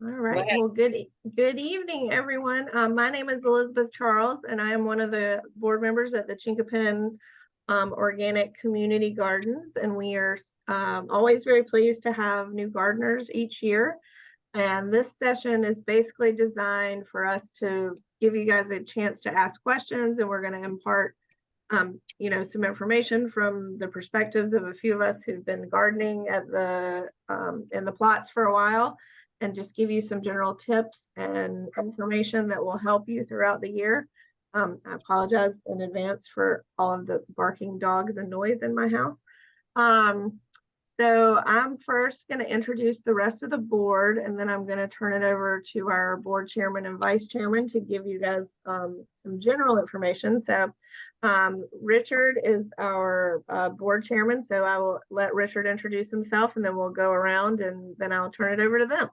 All right. Well, good evening, everyone. My name is Elizabeth Charles, and I am one of the board members at the Chinquapin Organic Community Gardens, and we are always very pleased to have new gardeners each year. And this session is basically designed for us to give you guys a chance to ask questions, and we're going to impart some information from the perspectives of a few of us who've been gardening at in the plots for a while, and just give you some general tips and information that will help you throughout the year. I apologize in advance for all of the barking dogs and noise in my house. So I'm first going to introduce the rest of the board, and then I'm going to turn it over to our board chairman and vice chairman to give you guys some general information. So Richard is our board chairman, so I will let Richard introduce himself, and then we'll go around, and then I'll turn it over to them.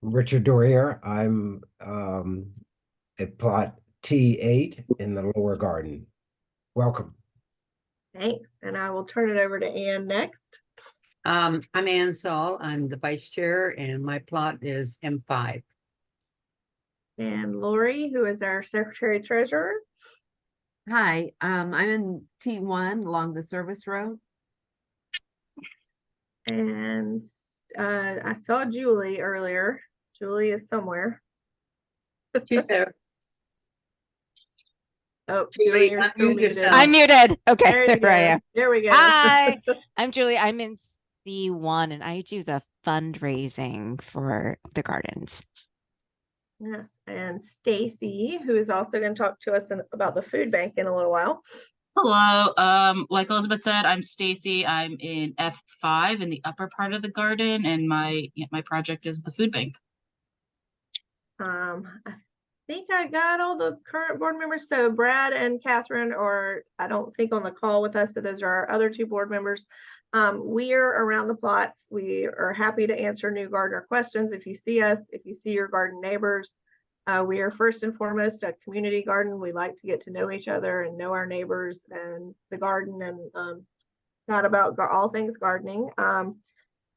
Richard Dorier. I'm at plot T8 in the lower garden. Welcome. Thanks. And I will turn it over to Ann next. I'm Ann Saul. I'm the vice chair, and my plot is M5. And Lori, who is our secretary treasurer. Hi, I'm in T1 along the service road. And I saw Julie earlier. Julie is somewhere. She's there. Oh, Julie, you're still muted. I'm muted. Okay, there I am. There we go. Hi, I'm Julie. I'm in C1 and I do the fundraising for the gardens. Yes, and Stacy, who is also going to talk to us about the food bank in a little while. Hello. Like Elizabeth said, I'm Stacy. I'm in F5 in the upper part of the garden, and my project is the food bank. I think I got all the current board members. So Brad and Catherine are, I don't think, on the call with us, but those are our other two board members. We are around the plots. We are happy to answer new gardener questions. If you see us, if you see your garden neighbors, we are first and foremost a community garden. We like to get to know each other and know our neighbors and the garden, and not about all things gardening.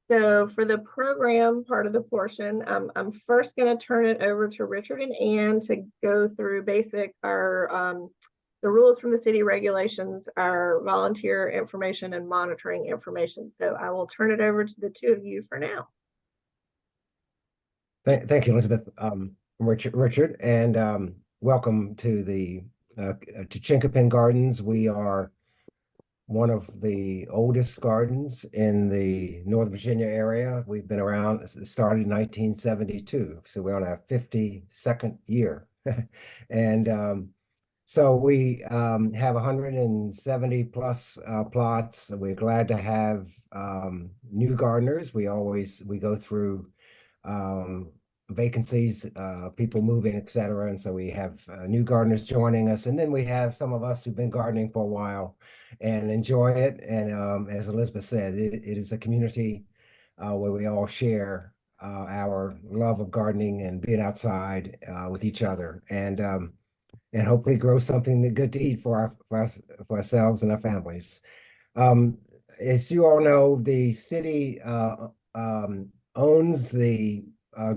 So for the program part of the portion, I'm first going to turn it over to Richard and Ann to go through the rules from the city, regulations, our volunteer information, and monitoring information. So I will turn it over to the two of you for now. Thank you, Elizabeth. Richard, and welcome to the to Chinquapin Gardens. We are one of the oldest gardens in the Northern Virginia area. We've been around, started in 1972, so we're on our 52nd year. And so we have 170 plus plots. We're glad to have new gardeners. We go through vacancies, people moving, etc. And so we have new gardeners joining us. And then we have some of us who've been gardening for a while and enjoy it. And as Elizabeth said, it is a community where we all share our love of gardening and being outside with each other, and hopefully grow something good to eat for ourselves and our families. As you all know, the city owns the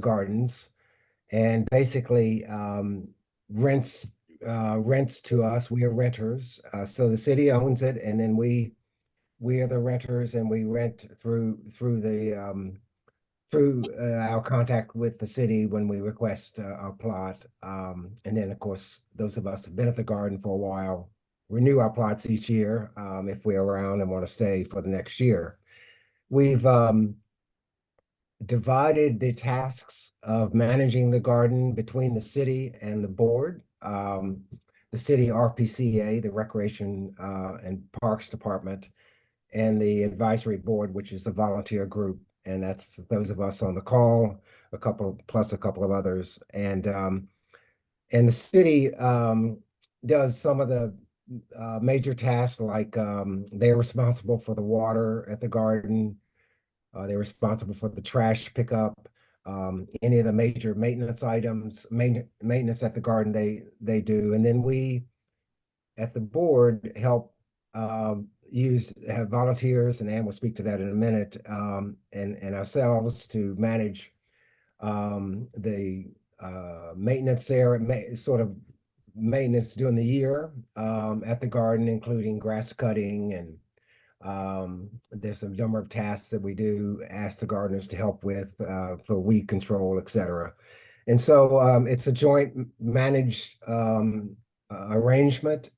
gardens and basically rents to us. We are renters, so the city owns it, and then we are the renters, and we rent through our contact with the city when we request a plot. And then, of course, those of us who've been at the garden for a while renew our plots each year if we're around and want to stay for the next year. We've divided the tasks of managing the garden between the city and the board. The city RPCA, the Recreation and Parks Department, and the advisory board, which is a volunteer group, and that's those of us on the call, a couple of others. And the city does some of the major tasks, like they're responsible for the water at the garden. They're responsible for the trash pickup, any of the major maintenance items, maintenance at the garden they do. And then we, at the board, help have volunteers, and Ann will speak to that in a minute, and ourselves to manage the maintenance there, sort of maintenance during the year at the garden, including grass cutting, and there's a number of tasks that we do ask the gardeners to help with for weed control, etc. And so it's a joint managed arrangement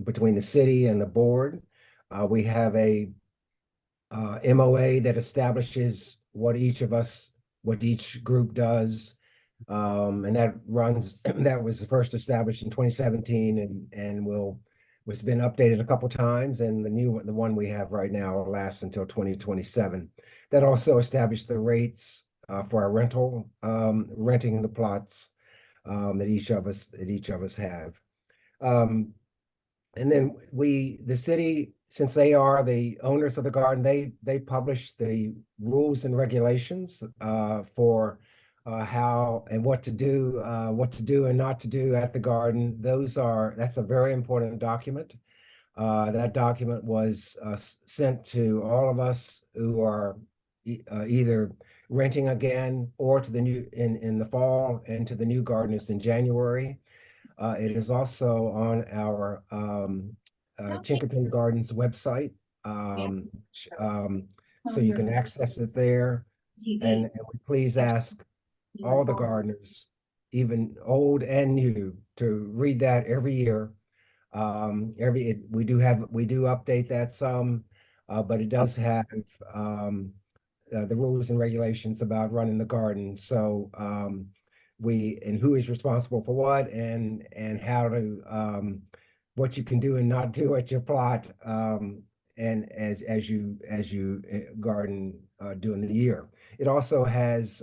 between the city and the board. We have a MOA that establishes what each group does. And that was first established in 2017 and was been updated a couple times. And the one we have right now lasts until 2027. That also established the rates for our renting the plots that each of us have. And then the city, since they are the owners of the garden, they publish the rules and regulations for how and what to do and not to do at the garden. That's a very important document. That document was sent to all of us who are either renting again or to the new in the fall, and to the new gardeners in January. It is also on our Chinquapin Gardens website. So you can access it there. And we please ask all the gardeners, even old and new, to read that every year. We do update that some, but it does have the rules and regulations about running the garden. So and who is responsible for what, and how to what you can do and not do at your plot, and as you garden during the year. It also has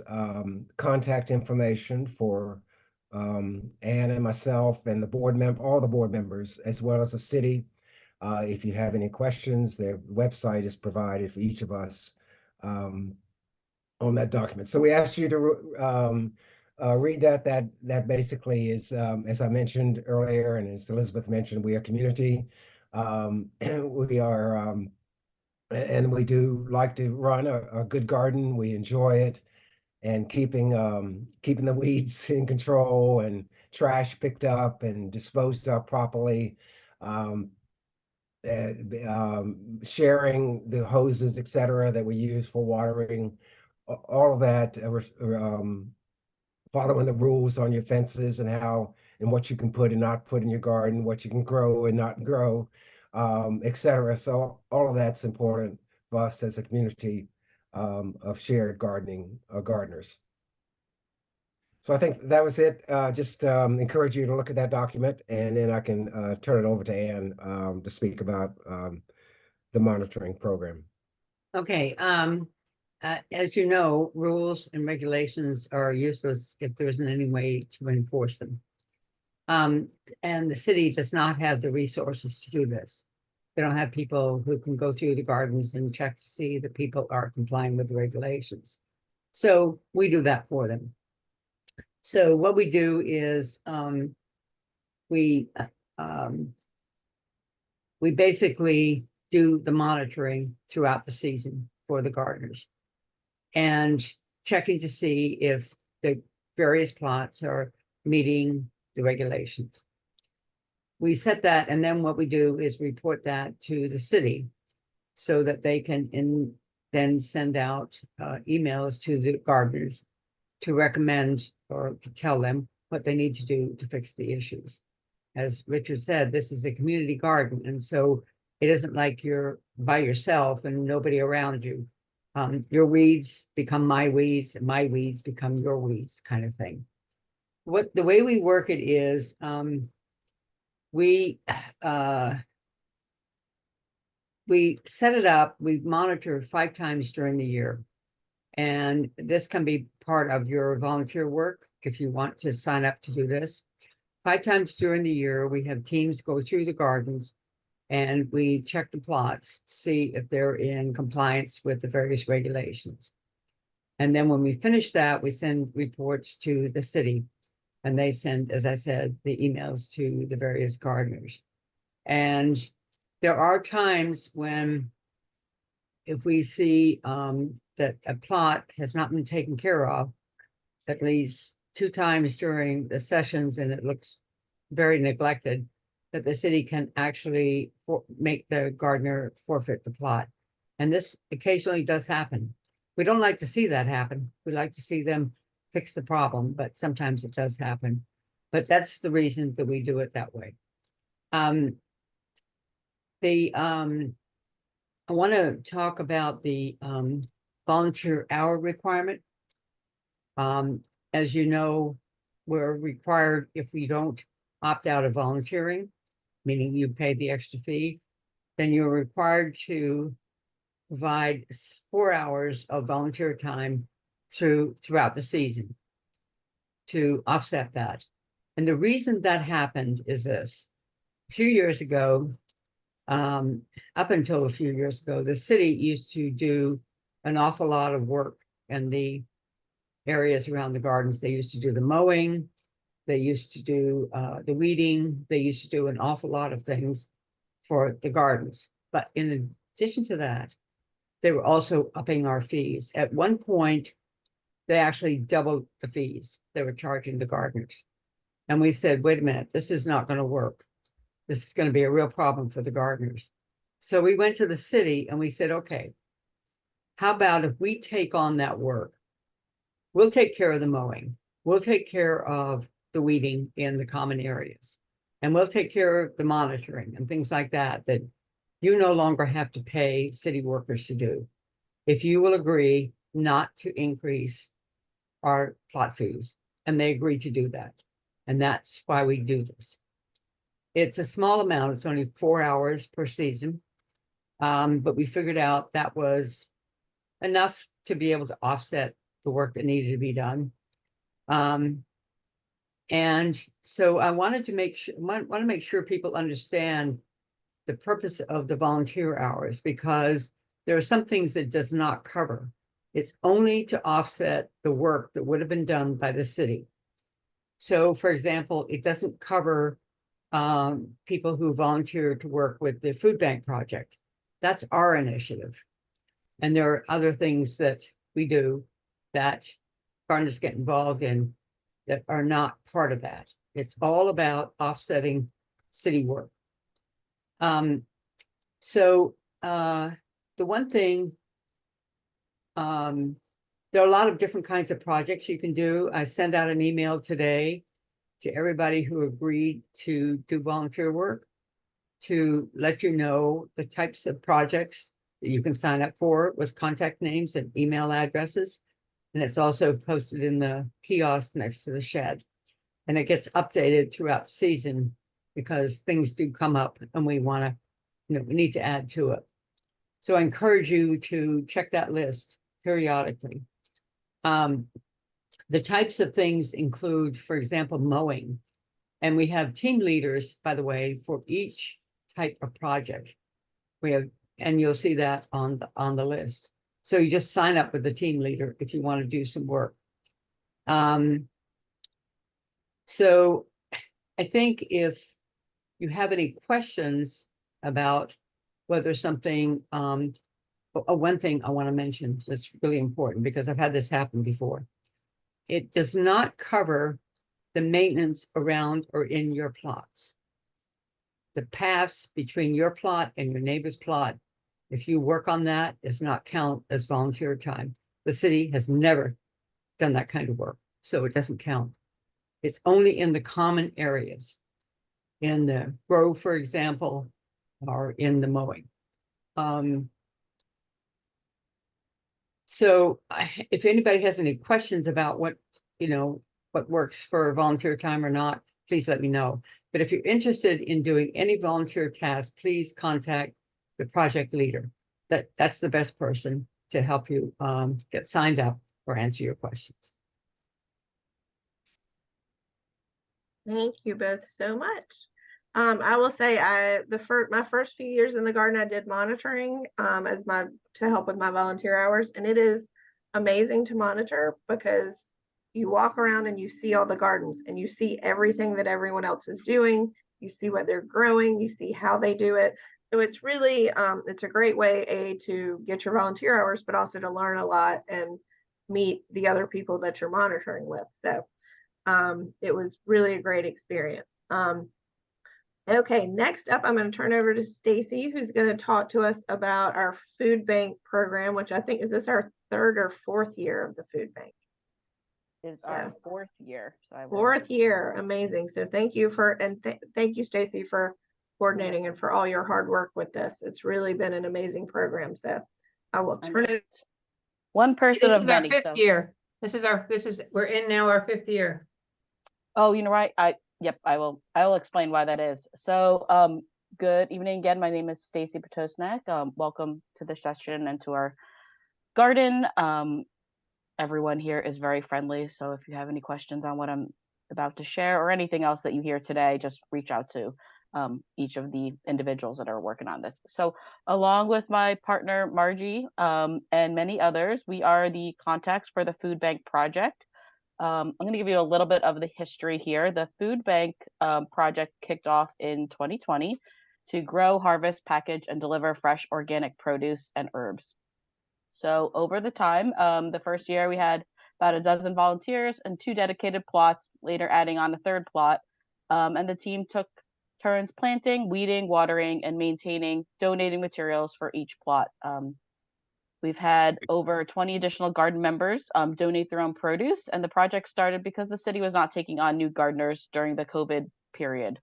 contact information for Anne and myself and all the board members, as well as the city. If you have any questions, their website is provided for each of us on that document. So we asked you to read that. That basically is, as I mentioned earlier, and as Elizabeth mentioned, we are community. We are, and we do like to run a good garden. We enjoy it, and keeping the weeds in control and trash picked up and disposed of properly. Sharing the hoses, etc., that we use for watering, all of that, following the rules on your fences and what you can put and not put in your garden, what you can grow and not grow, etc. So all of that's important for us as a community of shared gardeners. So I think that was it. Just encourage you to look at that document, and then I can turn it over to Anne to speak about the monitoring program. Okay, as you know, rules and regulations are useless if there isn't any way to enforce them. And the city does not have the resources to do this. They don't have people who can go through the gardens and check to see that people are complying with the regulations. So we do that for them. So what we do is we basically do the monitoring throughout the season for the gardeners, and checking to see if the various plots are meeting the regulations. We set that, and then what we do is report that to the city so that they can then send out emails to the gardeners to recommend or to tell them what they need to do to fix the issues. As Richard said, this is a community garden, and so it isn't like you're by yourself and nobody around you. Your weeds become my weeds, and my weeds become your weeds, kind of thing. The way we work it is we set it up, we monitor 5 times during the year. And this can be part of your volunteer work if you want to sign up to do this. 5 times during the year, we have teams go through the gardens and we check the plots to see if they're in compliance with the various regulations. And then when we finish that, we send reports to the city, and they send, as I said, the emails to the various gardeners. And there are times when, if we see that a plot has not been taken care of, at least 2 times during the sessions, and it looks very neglected, that the city can actually make the gardener forfeit the plot. And this occasionally does happen. We don't like to see that happen. We like to see them fix the problem, but sometimes it does happen. But that's the reason that we do it that way. I want to talk about the volunteer hour requirement. As you know, we're required, if we don't opt out of volunteering, meaning you pay the extra fee, then you're required to provide 4 hours of volunteer time throughout the season to offset that. And the reason that happened is this. A few years ago, up until a few years ago, the city used to do an awful lot of work in the areas around the gardens. They used to do the mowing, they used to do the weeding, they used to do an awful lot of things for the gardens. But in addition to that, they were also upping our fees. At one point, they actually doubled the fees they were charging the gardeners. And we said, wait a minute, this is not going to work. This is going to be a real problem for the gardeners. So we went to the city and we said, okay, how about if we take on that work? We'll take care of the mowing. We'll take care of the weeding in the common areas. And we'll take care of the monitoring and things like that, that you no longer have to pay city workers to do. If you will agree not to increase our plot fees. And they agreed to do that. And that's why we do this. It's a small amount. It's only 4 hours per season. But we figured out that was enough to be able to offset the work that needed to be done. And so I wanted to make sure people understand the purpose of the volunteer hours, because there are some things it does not cover. It's only to offset the work that would have been done by the city. So, for example, it doesn't cover people who volunteer to work with the food bank project. That's our initiative. And there are other things that we do that gardeners get involved in that are not part of that. It's all about offsetting city work. So the one thing, there are a lot of different kinds of projects you can do. I sent out an email today to everybody who agreed to do volunteer work to let you know the types of projects that you can sign up for with contact names and email addresses. And it's also posted in the kiosk next to the shed. And it gets updated throughout the season because things do come up and we want to, we need to add to it. So I encourage you to check that list periodically. The types of things include, for example, mowing. And we have team leaders, by the way, for each type of project. We have, and you'll see that on the list. So you just sign up with the team leader if you want to do some work. So I think if you have any questions about whether something, one thing I want to mention that's really important, because I've had this happen before. It does not cover the maintenance around or in your plots. The paths between your plot and your neighbor's plot, if you work on that, does not count as volunteer time. The city has never done that kind of work, so it doesn't count. It's only in the common areas, in the grove, for example, or in the mowing. So if anybody has any questions about what works for volunteer time or not, please let me know. But if you're interested in doing any volunteer task, please contact the project leader. That's the best person to help you get signed up or answer your questions. Thank you both so much. I will say my first few years in the garden, I did monitoring to help with my volunteer hours. And it is amazing to monitor because you walk around and you see all the gardens and you see everything that everyone else is doing. You see what they're growing, you see how they do it. So it's really, it's a great way, to get your volunteer hours, but also to learn a lot and meet the other people that you're monitoring with. So it was really a great experience. Okay, next up, I'm going to turn over to Stacy, who's going to talk to us about our food bank program, which I think is this our 3rd or 4th year of the food bank. Is our 4th year. So I will. 4th year, amazing. So thank you thank you, Stacy, for coordinating and for all your hard work with this. It's really been an amazing program. So I will turn it. One person This of is our many. 5th So. year. We're in now our 5th year. Oh, you know, right. I will explain why that is. So, good evening again. My name is Stacy Potosnak. Welcome to this session and to our garden. Everyone here is very friendly. So if you have any questions on what I'm about to share or anything else that you hear today, just reach out to each of the individuals that are working on this. So along with my partner, Margie, and many others, we are the contacts for the food bank project. I'm going to give you a little bit of the history here. The food bank project kicked off in 2020 to grow, harvest, package, and deliver fresh organic produce and herbs. So over the time, the first year we had about a dozen volunteers and 2 dedicated plots, later adding on a 3rd plot. And the team took turns planting, weeding, watering, and maintaining, donating materials for each plot. We've had over 20 additional garden members donate their own produce, and the project started because the city was not taking on new gardeners during the COVID period.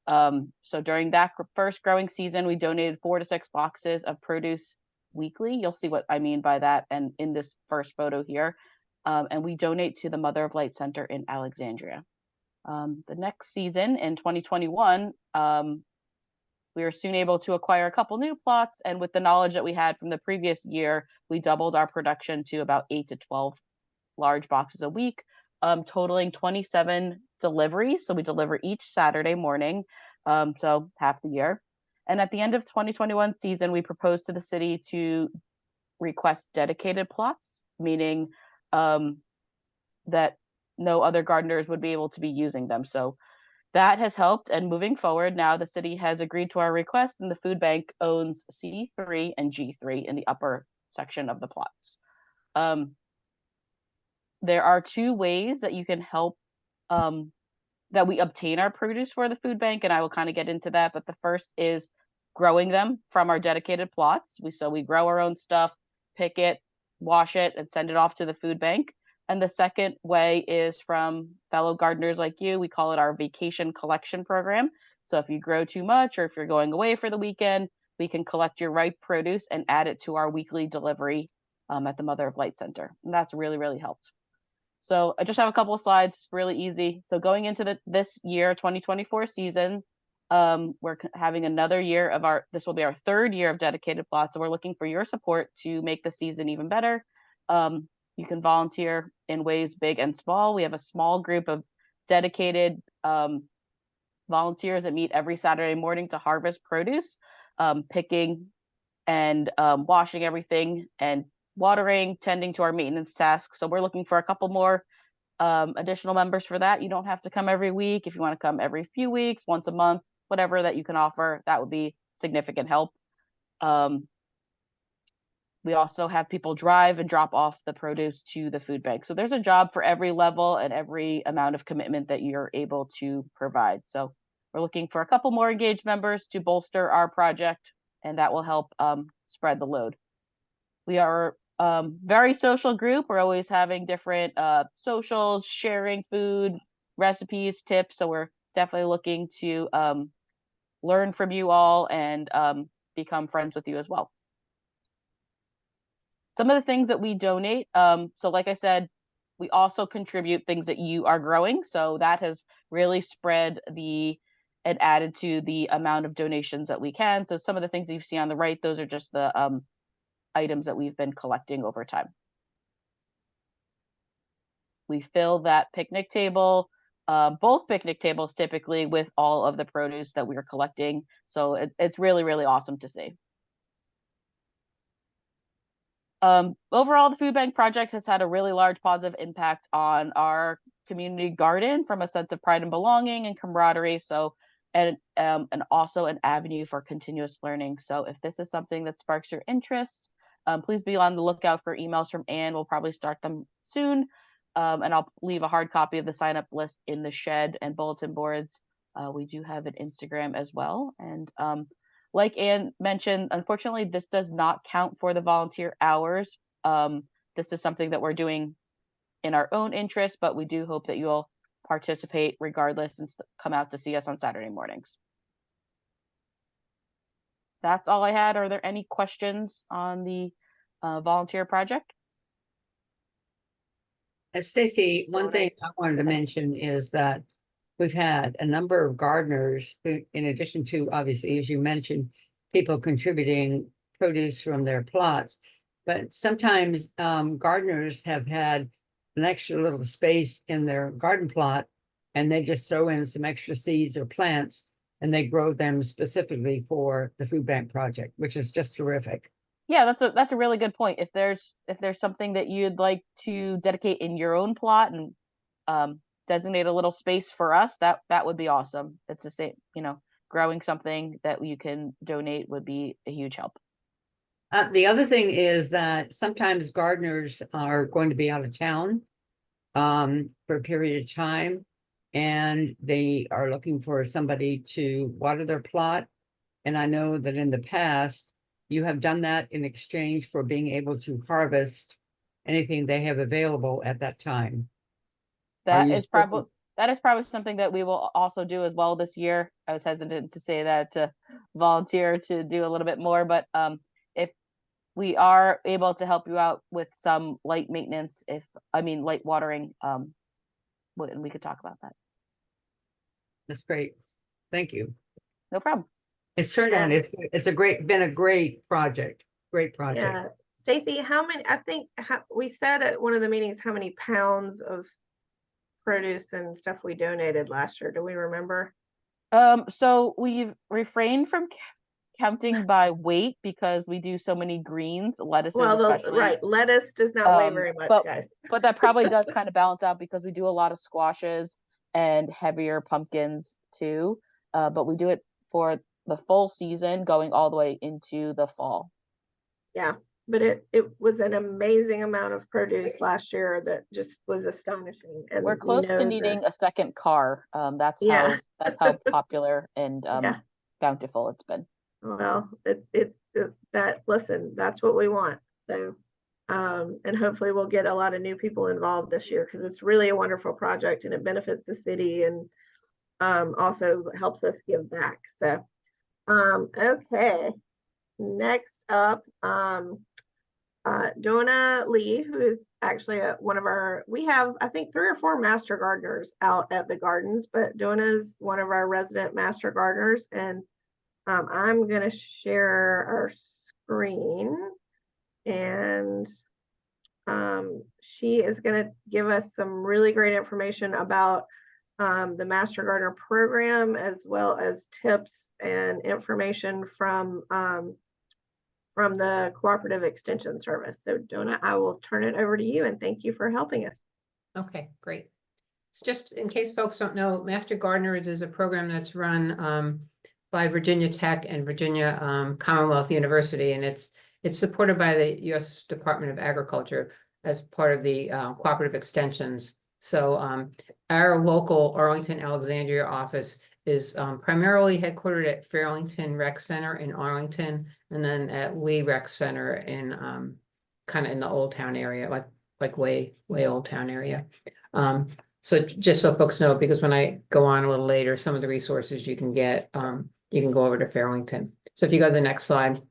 So during that first growing season, we donated 4 to 6 boxes of produce weekly. You'll see what I mean by that and in this first photo here. And we donate to the Mother of Light Center in Alexandria. The next season in 2021, we were soon able to acquire a couple new plots, and with the knowledge that we had from the previous year, we doubled our production to about 8 to 12 large boxes a week, totaling 27 deliveries. So we deliver each Saturday morning, so half the year. And at the end of 2021 season, we proposed to the city to request dedicated plots, meaning that no other gardeners would be able to be using them. So that has helped, and moving forward, now the city has agreed to our request, and the food bank owns C3 and G3 in the upper section of the plots. There are 2 ways that you can help that we obtain our produce for the food bank, and I will kind of get into that. But the first is growing them from our dedicated plots. So we grow our own stuff, pick it, wash it, and send it off to the food bank. And the second way is from fellow gardeners like you. We call it our vacation collection program. So if you grow too much or if you're going away for the weekend, we can collect your ripe produce and add it to our weekly delivery at the Mother of Light Center. And that's really, really helped. So I just have a couple of slides, really easy. So going into this year, 2024 season, we're having another year of this will be our 3rd year of dedicated plots. So we're looking for your support to make the season even better. You can volunteer in ways big and small. We have a small group of dedicated volunteers that meet every Saturday morning to harvest produce, picking and washing everything and watering, tending to our maintenance tasks. So we're looking for a couple more additional members for that. You don't have to come every week. If you want to come every few weeks, once a month, whatever that you can offer, that would be significant help. We also have people drive and drop off the produce to the food bank. So there's a job for every level and every amount of commitment that you're able to provide. So we're looking for a couple more engaged members to bolster our project, and that will help spread the load. We are very social group. We're always having different socials, sharing food, recipes, tips. So we're definitely looking to learn from you all and become friends with you as well. Some of the things that we donate, so like I said, we also contribute things that you are growing. So that has really spread and added to the amount of donations that we can. So some of the things that you see on the right, those are just the items that we've been collecting over time. We fill that picnic table, both picnic tables typically, with all of the produce that we are collecting. So it's really, really awesome to see. Overall, the food bank project has had a really large positive impact on our community garden from a sense of pride and belonging and camaraderie. So, and also an avenue for continuous learning. So if this is something that sparks your interest, please be on the lookout for emails from Anne. We'll probably start them soon. And I'll leave a hard copy of the sign up list in the shed and bulletin boards. We do have an Instagram as well. And like Anne mentioned, unfortunately, this does not count for the volunteer hours. This is something that we're doing in our own interest, but we do hope that you'll participate regardless and come out to see us on Saturday mornings. That's all I had. Are there any questions on the volunteer project? Stacy, one thing I wanted to mention is that we've had a number of gardeners who, in addition to, obviously, as you mentioned, people contributing produce from their plots, but sometimes gardeners have had an extra little space in their garden plot and they just throw in some extra seeds or plants and they grow them specifically for the food bank project, which is just terrific. Yeah, that's a really good point. If there's something that you'd like to dedicate in your own plot and designate a little space for us, that would be awesome. It's the same, growing something that you can donate would be a huge help. The other thing is that sometimes gardeners are going to be out of town for a period of time, and they are looking for somebody to water their plot. And I know that in the past, you have done that in exchange for being able to harvest anything they have available at that time. That is probably something that we will also do as well this year. I was hesitant to say that to volunteer to do a little bit more, but if we are able to help you out with some light maintenance, light watering, we could talk about that. That's great. Thank you. No problem. It's turned out it's been a great project. Great project. Yeah. Stacy, we said at one of the meetings how many pounds of produce and stuff we donated last year. Do we remember? So we've refrained from counting by weight because we do so many greens, lettuces especially. Right, lettuce does not weigh very much, guys. But that probably does kind of balance out because we do a lot of squashes and heavier pumpkins too. But we do it for the full season going all the way into the fall. Yeah, but it was an amazing amount of produce last year that just was astonishing. And we're close to needing a second car. That's how popular and bountiful it's been. Well, that's what we want. So and hopefully we'll get a lot of new people involved this year because it's really a wonderful project and it benefits the city and also helps us give back. So okay, next up, Donna Lee, who is actually one of we have, I think, 3 or 4 master gardeners out at the gardens, but Donna's one of our resident master gardeners, and I'm going to share our screen, and she is going to give us some really great information about the Master Gardener program, as well as tips and information from the Cooperative Extension Service. So Donna, I will turn it over to you, and thank you for helping us. Okay, great. So just in case folks don't know, Master Gardeners is a program that's run by Virginia Tech and Virginia Commonwealth University, and it's supported by the U.S. Department of Agriculture as part of the cooperative extensions. So our local Arlington Alexandria office is primarily headquartered at Fairlington Rec Center in Arlington, and then at Lee Rec Center in kind of in the Old Town area, like way Old Town area. So just so folks know, because when I go on a little later, some of the resources you can get, you can go over to Fairlington. So if you go to the next slide.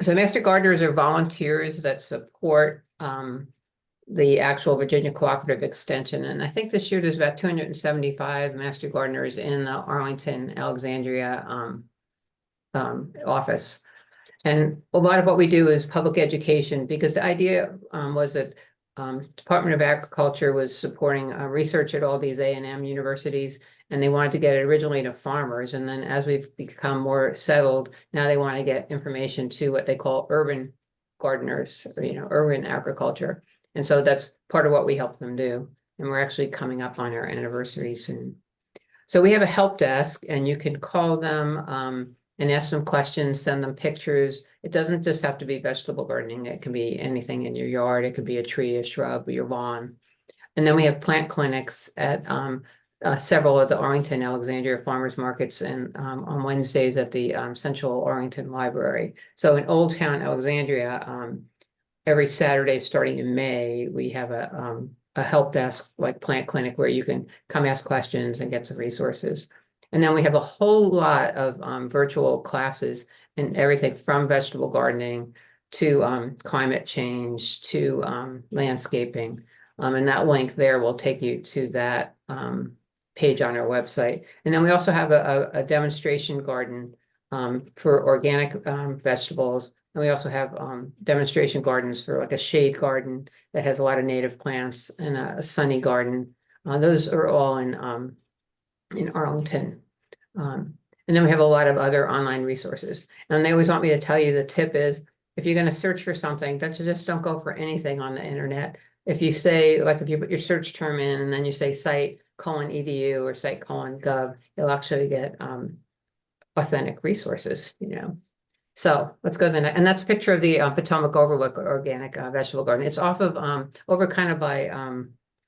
So Master Gardeners are volunteers that support the actual Virginia Cooperative Extension. And I think this year there's about 275 Master Gardeners in the Arlington Alexandria office. And a lot of what we do is public education, because the idea was that Department of Agriculture was supporting research at all these A&M universities, and they wanted to get it originally to farmers. And then as we've become more settled, now they want to get information to what they call urban gardeners, or, urban agriculture. And so that's part of what we help them do. And we're actually coming up on our anniversary soon. So we have a help desk, and you can call them and ask them questions, send them pictures. It doesn't just have to be vegetable gardening. It can be anything in your yard. It could be a tree, a shrub, your lawn. And then we have plant clinics at several of the Arlington, Alexandria farmers markets, and on Wednesdays at the Central Arlington Library. So in Old Town Alexandria, every Saturday starting in May, we have a help desk like plant clinic where you can come ask questions and get some resources. And then we have a whole lot of virtual classes and everything from vegetable gardening to climate change to landscaping. And that link there will take you to that page on our website. And then we also have a demonstration garden for organic vegetables. And we also have demonstration gardens for like a shade garden that has a lot of native plants and a sunny garden. Those are all in Arlington. And then we have a lot of other online resources. And they always want me to tell you the tip is, if you're going to search for something, just don't go for anything on the internet. If you say, like if you put your search term in and then you say site:/edu or site:/gov, you'll actually get authentic resources, you know. So let's go to the next, and that's a picture of the Potomac Overlook Organic Vegetable Garden. It's off of over kind of by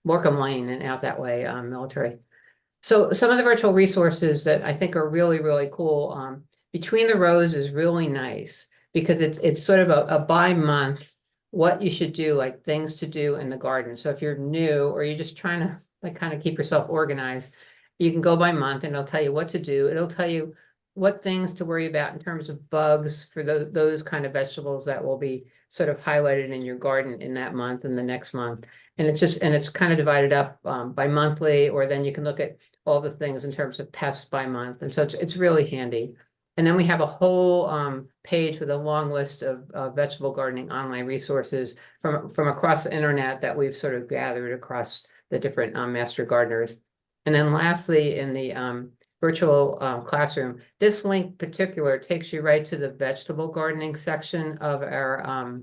Morecambe Lane and out that way, Military. So some of the virtual resources that I think are really, really cool. Between the Rows is really nice because it's sort of a by month what you should do, like things to do in the garden. So if you're new or you're just trying to like kind of keep yourself organized, you can go by month and it'll tell you what to do. It'll tell you what things to worry about in terms of bugs for those kind of vegetables that will be sort of highlighted in your garden in that month and the next month. And it's kind of divided up by monthly, or then you can look at all the things in terms of pests by month. And so it's really handy. And then we have a whole page with a long list of vegetable gardening online resources from across the internet that we've sort of gathered across the different master gardeners. And then lastly, in the virtual classroom, this link particular takes you right to the vegetable gardening section of our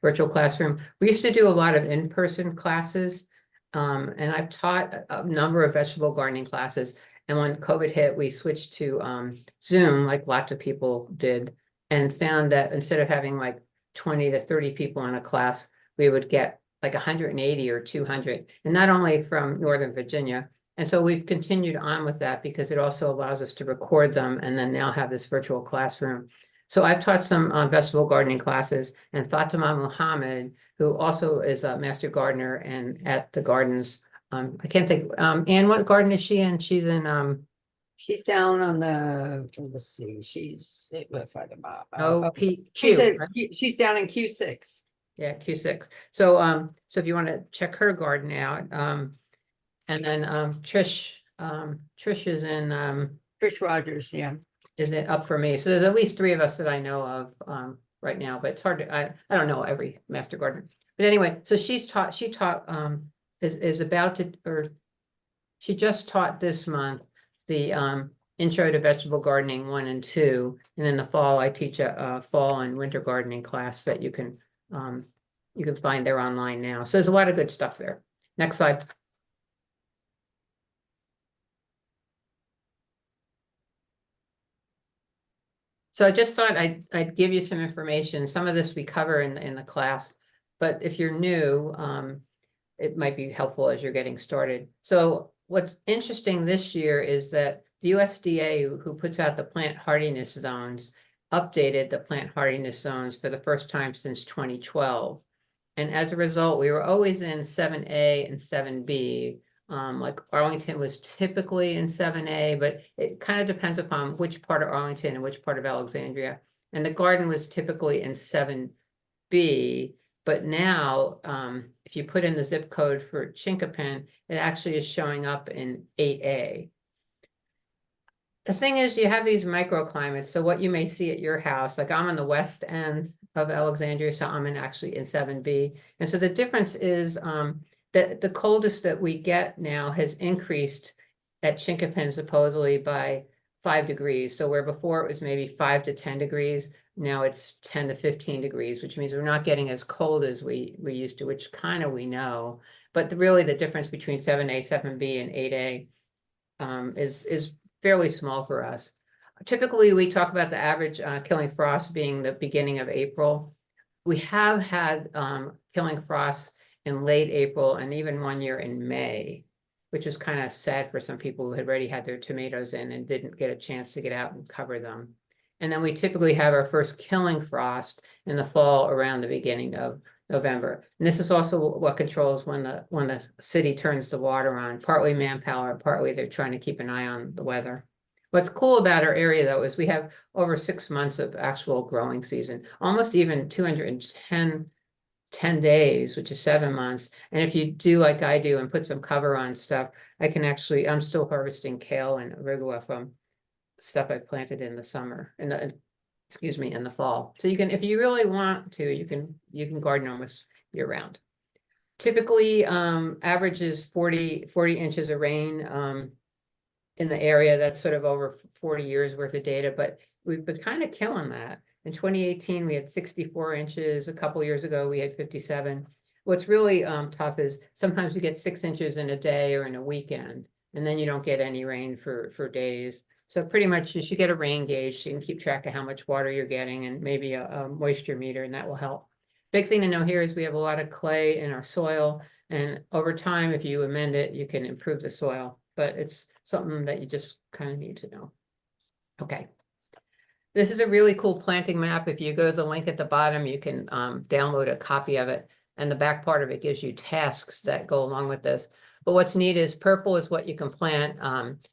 virtual classroom. We used to do a lot of in-person classes, and I've taught a number of vegetable gardening classes. And when COVID hit, we switched to Zoom, like lots of people did, and found that instead of having like 20 to 30 people in a class, we would get like 180 or 200, and not only from Northern Virginia. And so we've continued on with that because it also allows us to record them and then now have this virtual classroom. So I've taught some vegetable gardening classes, and Fatima Muhammad, who also is a master gardener and at the gardens. I can't think, Anne, what garden is she in? She's in, She's down on the, let's see, she's, she's down in Q6. Yeah, Q6. So, so if you want to check her garden out, and then Trish is in Trish Rogers, yeah. Is it up for me? So there's at least 3 of us that I know of right now, but it's hard to I don't know every master gardener. But anyway, so she just taught this month the Intro to Vegetable Gardening 1 and 2, and in the fall I teach a fall and winter gardening class that you can find there online now. So there's a lot of good stuff there. Next slide. So I just thought I'd give you some information. Some of this we cover in the class, but if you're new, it might be helpful as you're getting started. So what's interesting this year is that the USDA, who puts out the plant hardiness zones, updated the plant hardiness zones for the first time since 2012. And as a result, we were always in 7A and 7B. Like Arlington was typically in 7A, but it kind of depends upon which part of Arlington and which part of Alexandria. And the garden was typically in 7B, but now if you put in the zip code for Chinquapin, it actually is showing up in 8A. The thing is, you have these microclimates. So what you may see at your house, like I'm on the west end of Alexandria, so I'm actually in 7B. And so the difference is the coldest that we get now has increased at Chinquapin supposedly by 5 degrees. So where before it was maybe 5 to 10 degrees, now it's 10 to 15 degrees, which means we're not getting as cold as we used to, which kind of we know. But really the difference between 7A, 7B, and 8A is fairly small for us. typically we talk about the average killing frost being the beginning of April. We have had killing frost in late April and even one year in May, which was kind of sad for some people who had already had their tomatoes in and didn't get a chance to get out and cover them. And then we typically have our first killing frost in the fall around the beginning of November. And this is also what controls when the city turns the water on, partly manpower, partly they're trying to keep an eye on the weather. What's cool about our area though is we have over 6 months of actual growing season, almost even 10 days, which is 7 months. And if you do like I do and put some cover on stuff, I'm still harvesting kale and arugula from stuff I planted in the summer, in the fall. So you can, if you really want to, you can garden almost year round. Typically, average is 40 inches of rain in the area. That's sort of over 40 years worth of data, but we've been kind of killing that. In 2018, we had 64 inches. A couple years ago, we had 57. What's really tough is sometimes we get 6 inches in a day or in a weekend, and then you don't get any rain for days. So pretty much you should get a rain gauge so you can keep track of how much water you're getting and maybe a moisture meter, and that will help. Big thing to know here is we have a lot of clay in our soil, and over time, if you amend it, you can improve the soil, but it's something that you just kind of need to know. Okay. This is a really cool planting map. If you go to the link at the bottom, you can download a copy of it. And the back part of it gives you tasks that go along with this. But what's neat is purple is what you can plant.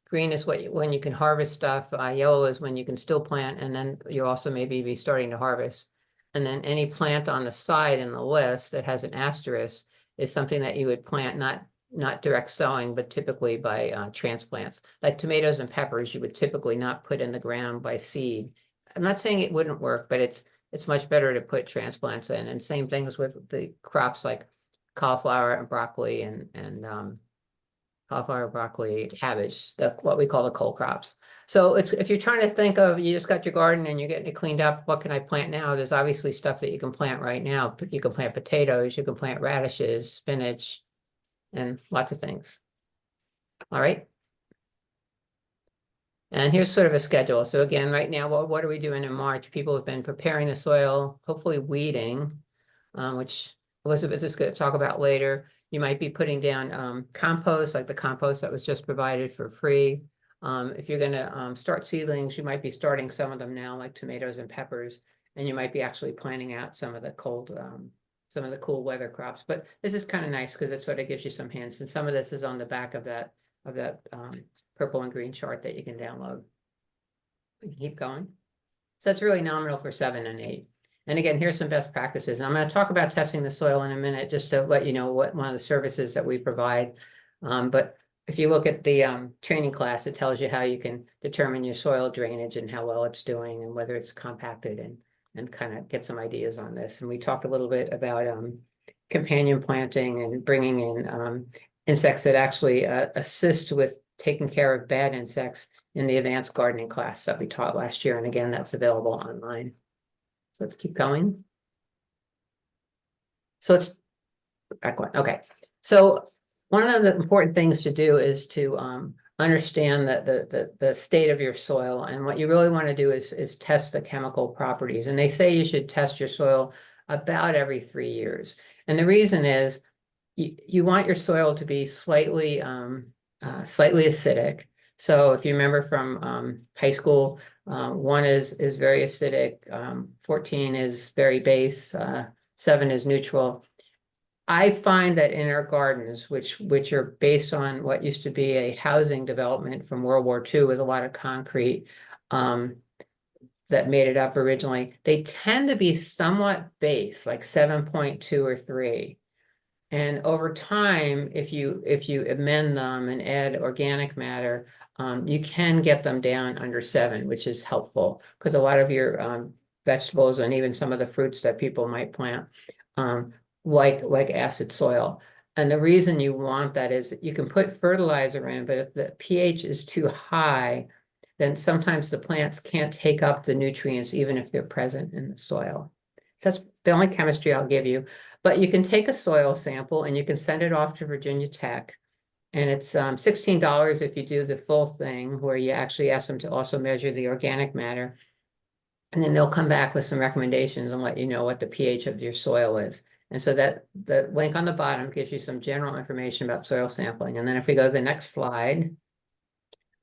Green is when you can harvest stuff. Yellow is when you can still plant. And then you also maybe be starting to harvest. And then any plant on the side in the list that has an asterisk is something that you would plant, not direct sowing, but typically by transplants. Like tomatoes and peppers, you would typically not put in the ground by seed. I'm not saying it wouldn't work, but it's much better to put transplants in. And same things with the crops like cauliflower and broccoli and cauliflower, broccoli, cabbage, what we call the cole crops. So if you're trying to think of, you just got your garden and you're getting it cleaned up, what can I plant now? There's obviously stuff that you can plant right now. You can plant potatoes, you can plant radishes, spinach, and lots of things. All right. And here's sort of a schedule. So again, right now, what are we doing in March? People have been preparing the soil, hopefully weeding, which Elizabeth is going to talk about later. You might be putting down compost, like the compost that was just provided for free. If you're going to start seedlings, you might be starting some of them now, like tomatoes and peppers, and you might be actually planting out some of the cool weather crops. But this is kind of nice because it sort of gives you some hints, and some of this is on the back of that purple and green chart that you can download. We can keep going. So that's really nominal for 7 and 8. And again, here's some best practices. And I'm going to talk about testing the soil in a minute, just to let you know what one of the services that we provide. But if you look at the training class, it tells you how you can determine your soil drainage and how well it's doing and whether it's compacted, and kind of get some ideas on this. And we talked a little bit about companion planting and bringing in insects that actually assist with taking care of bad insects in the advanced gardening class that we taught last year. And again, that's available online. So let's keep going. So it's back one. Okay. So one of the important things to do is to understand the state of your soil. And what you really want to do is test the chemical properties. And they say you should test your soil about every 3 years. And the reason is you want your soil to be slightly acidic. So if you remember from high school, 1 is very acidic, 14 is very base, 7 is neutral. I find that in our gardens, which are based on what used to be a housing development from World War II with a lot of concrete that made it up originally, they tend to be somewhat base, like 7.2 or 3. And over time, if you amend them and add organic matter, you can get them down under 7, which is helpful because a lot of your vegetables and even some of the fruits that people might plant like acid soil. And the reason you want that is that you can put fertilizer in, but if the pH is too high, then sometimes the plants can't take up the nutrients even if they're present in the soil. So that's the only chemistry I'll give you. But you can take a soil sample and you can send it off to Virginia Tech. And it's $16 if you do the full thing, where you actually ask them to also measure the organic matter. And then they'll come back with some recommendations and let you know what the pH of your soil is. And so that the link on the bottom gives you some general information about soil sampling. And then if we go to the next slide,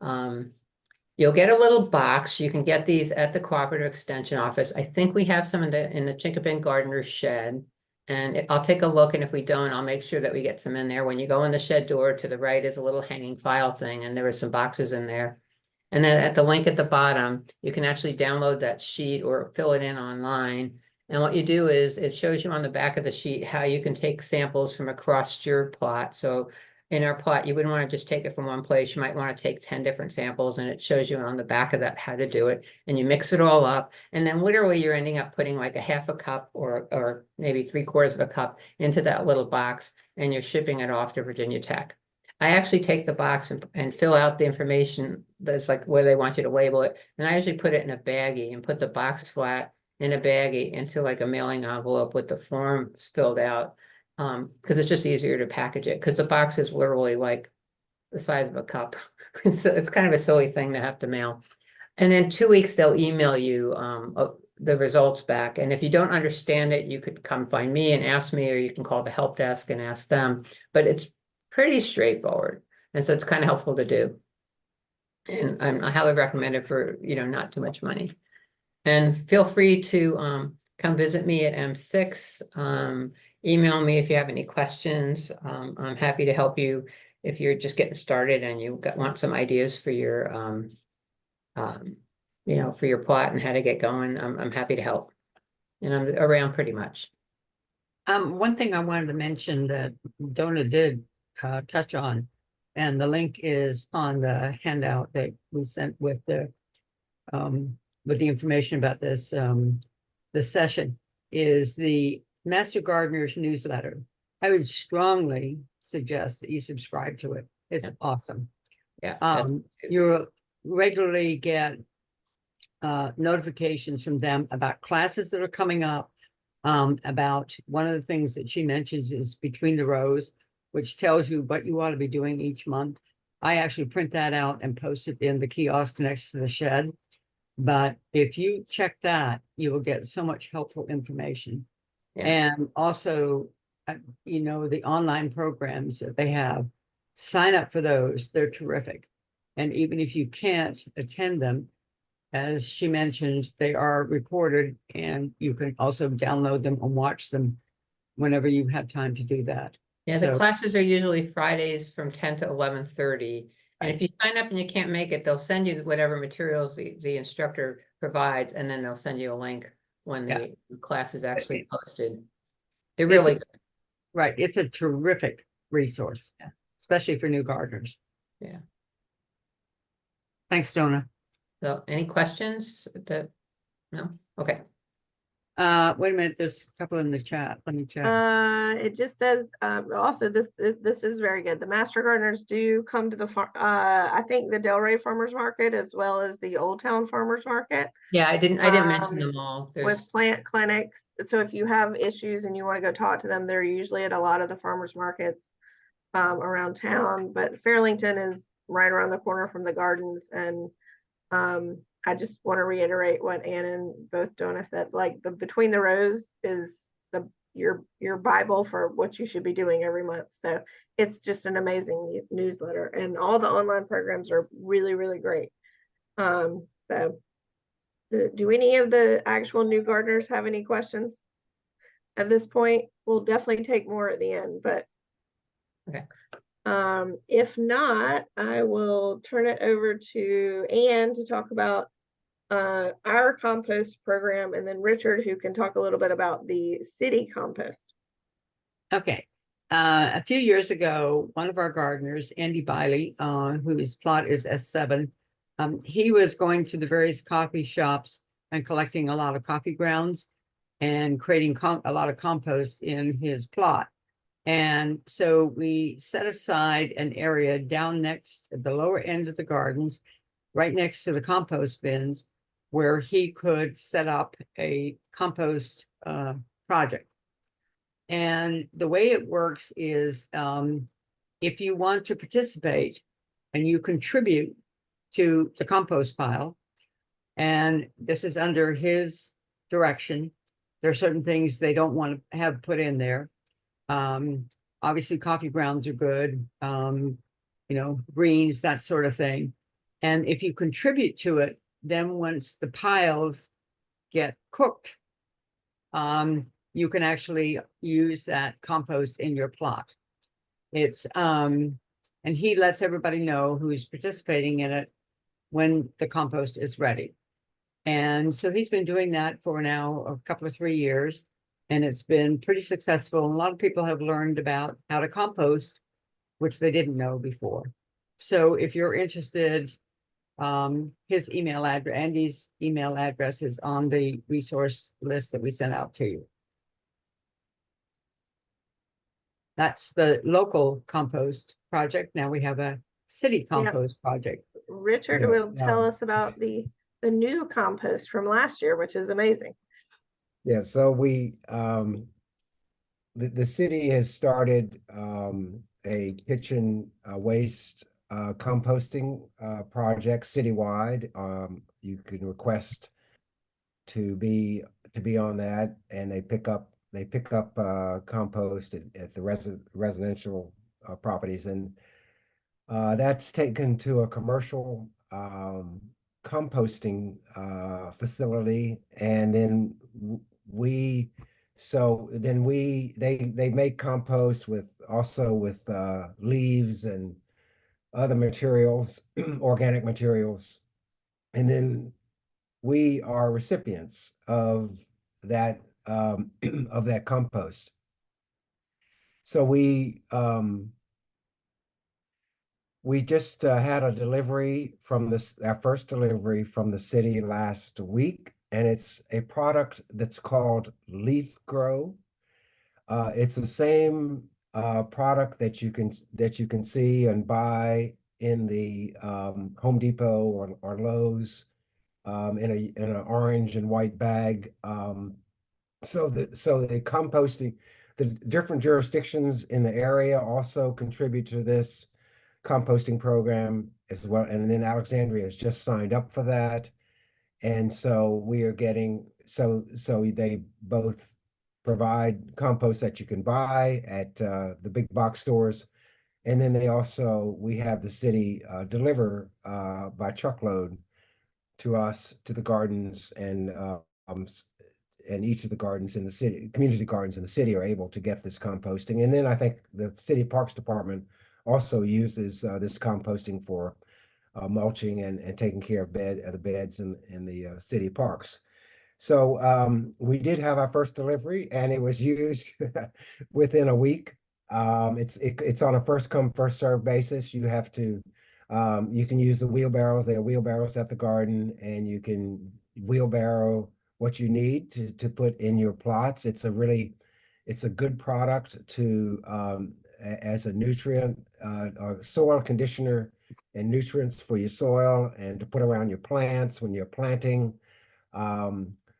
you'll get a little box. You can get these at the Cooperative Extension Office. I think we have some in the Chinquapin Gardener's shed. And I'll take a look, and if we don't, I'll make sure that we get some in there. When you go in the shed door, to the right is a little hanging file thing, and there are some boxes in there. And then at the link at the bottom, you can actually download that sheet or fill it in online. And what you do is it shows you on the back of the sheet how you can take samples from across your plot. So in our plot, you wouldn't want to just take it from one place. You might want to take 10 different samples, and it shows you on the back of that how to do it. And you mix it all up. And then literally you're ending up putting like a half a cup or maybe 3/4 of a cup into that little box, and you're shipping it off to Virginia Tech. I actually take the box and fill out the information that's like where they want you to label it. And I usually put it in a baggie and put the box flat in a baggie into like a mailing envelope with the forms filled out. Because it's just easier to package it, because the box is literally like the size of a cup. So it's kind of a silly thing to have to mail. And in 2 weeks, they'll email you the results back. And if you don't understand it, you could come find me and ask me, or you can call the help desk and ask them. But it's pretty straightforward. And so it's kind of helpful to do. And I highly recommend it for, not too much money. And feel free to come visit me at M6. Email me if you have any questions. I'm happy to help you if you're just getting started and you want some ideas for your, for your plot and how to get going. I'm happy to help. And I'm around pretty much. One thing I wanted to mention that Donna did touch on, and the link is on the handout that we sent with the information about this session, is the Master Gardener's newsletter. I would strongly suggest that you subscribe to it. It's awesome. Yeah. You regularly get notifications from them about classes that are coming up. About one of the things that she mentions is Between the Rows, which tells you what you ought to be doing each month. I actually print that out and post it in the kiosk next to the shed. But if you check that, you will get so much helpful information. Yeah. And also, the online programs that they have, sign up for those. They're terrific. And even if you can't attend them, as she mentioned, they are recorded, and you can also download them and watch them whenever you have time to do that. Yeah, the classes are usually Fridays from 10 to 11:30. And if you sign up and you can't make it, they'll send you whatever materials the instructor provides, and then they'll send you a link when the class is actually posted. They're really good. Right. It's a terrific resource, especially for new gardeners. Yeah. Thanks, Donna. So any questions? No? Okay. Wait a minute, there's a couple in the chat. Let me check. It just says, also this is very good. The Master Gardeners do come to the I think the Delray Farmers Market, as well as the Old Town Farmers Market. Yeah, I didn't mention them all. With plant clinics. So if you have issues and you want to go talk to them, they're usually at a lot of the farmers markets around town. But Fairlington is right around the corner from the gardens. And I just want to reiterate what Ann and both Donna said, like the Between the Rows is your Bible for what you should be doing every month. So it's just an amazing newsletter, and all the online programs are really, really great. So do any of the actual new gardeners have any questions at this point? We'll definitely take more at the end, but okay. If not, I will turn it over to Ann to talk about our compost program, and then Richard, who can talk a little bit about the city compost. Okay. A few years ago, one of our gardeners, Andy Biley, whose plot is S7, he was going to the various coffee shops and collecting a lot of coffee grounds and creating a lot of compost in his plot. And so we set aside an area down next at the lower end of the gardens, right next to the compost bins, where he could set up a compost project. And the way it works is if you want to participate and you contribute to the compost pile, and this is under his direction, there are certain things they don't want to have put in there. Obviously coffee grounds are good, greens, that sort of thing. And if you contribute to it, then once the piles get cooked, you can actually use that compost in your plot. It's, and he lets everybody know who's participating in it when the compost is ready. And so he's been doing that for now a couple of 3 years, and it's been pretty successful. A lot of people have learned about how to compost, which they didn't know before. So if you're interested, his email address, Andy's email address is on the resource list that we sent out to you. That's the local compost project. Now we have a city compost project. Richard Yeah, will tell us about the new compost from last year, which is amazing. Yeah, so the city has started a kitchen waste composting project citywide. You can request to be on that, and they pick up compost at the residential properties, and that's taken to a commercial composting facility, and then they make compost with leaves and other materials, organic materials, and then we are recipients of that of that compost. So we just had a delivery from our first delivery from the city last week, and it's a product that's called Leaf Grow. It's the same product that you can see and buy in the Home Depot or Lowe's in an orange and white bag. So the composting, the different jurisdictions in the area also contribute to this composting program as well. And then Alexandria has just signed up for that. And so we are getting, so they both provide compost that you can buy at the big box stores. And then we have the city deliver by truckload to us, to the gardens, and each of the gardens in the city, community gardens in the city, are able to get this composting. And then I think the city parks department also uses this composting for mulching and taking care of the beds in the city parks. So we did have our first delivery, and it was used within a week. It's on a first come, first served basis. You have to you can use the wheelbarrows. There are wheelbarrows at the garden, and you can wheelbarrow what you need to put in your plots. It's a good product to as a nutrient or soil conditioner and nutrients for your soil, and to put around your plants when you're planting.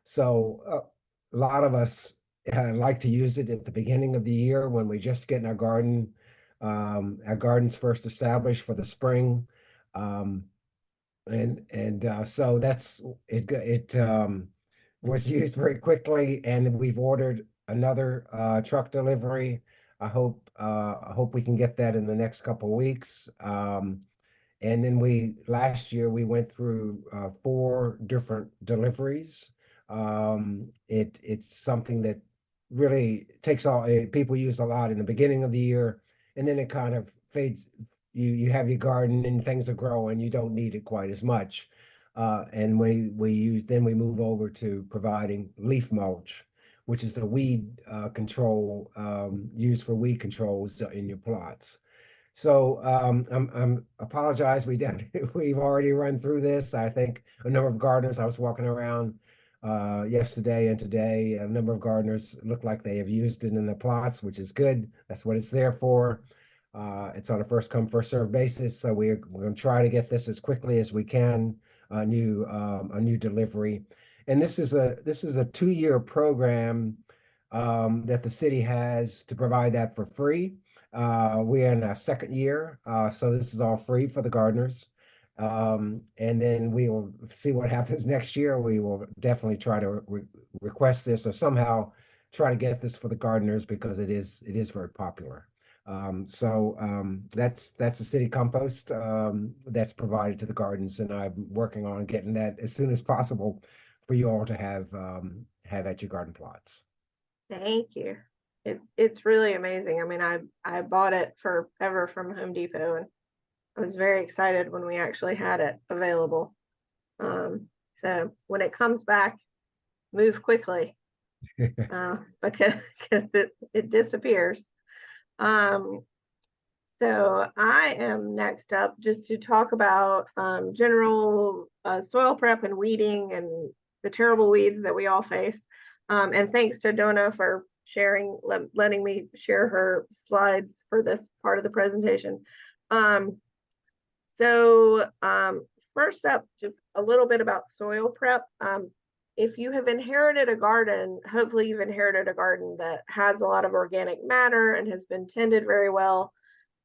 So a lot of us like to use it at the beginning of the year when we just get in our gardens first established for the spring. So that's it. It was used very quickly, and we've ordered another truck delivery. I hope we can get that in the next couple of weeks. And then last year we went through 4 different deliveries. It's something that really takes people use a lot in the beginning of the year, and then it kind of fades. You have your garden and things are growing, you don't need it quite as much. And we move over to providing leaf mulch, which is a weed control used for weed controls in your plots. So I'm apologize. We've already run through this. I think a number of gardeners, I was walking around yesterday and today, a number of gardeners look like they have used it in the plots, which is good. That's what it's there for. It's on a first come, first served basis. So we're going to try to get this as quickly as we can, a new delivery. And this is a 2-year program that the city has to provide that for free. We're in our second year, so this is all free for the gardeners. And then we will see what happens next year. We will definitely try to request this or somehow try to get this for the gardeners because it is very popular. That's the city compost that's provided to the gardens, and I'm working on getting that as soon as possible for you all to have at your garden plots. Thank you. It's really amazing. I mean, I bought it forever from Home Depot, and I was very excited when we actually had it available. So when it comes back, move quickly because it disappears. So I am next up just to talk about general soil prep and weeding and the terrible weeds that we all face. And thanks to Donna for sharing, letting me share her slides for this part of the presentation. First up, just a little bit about soil prep. If you have inherited a garden, hopefully you've inherited a garden that has a lot of organic matter and has been tended very well.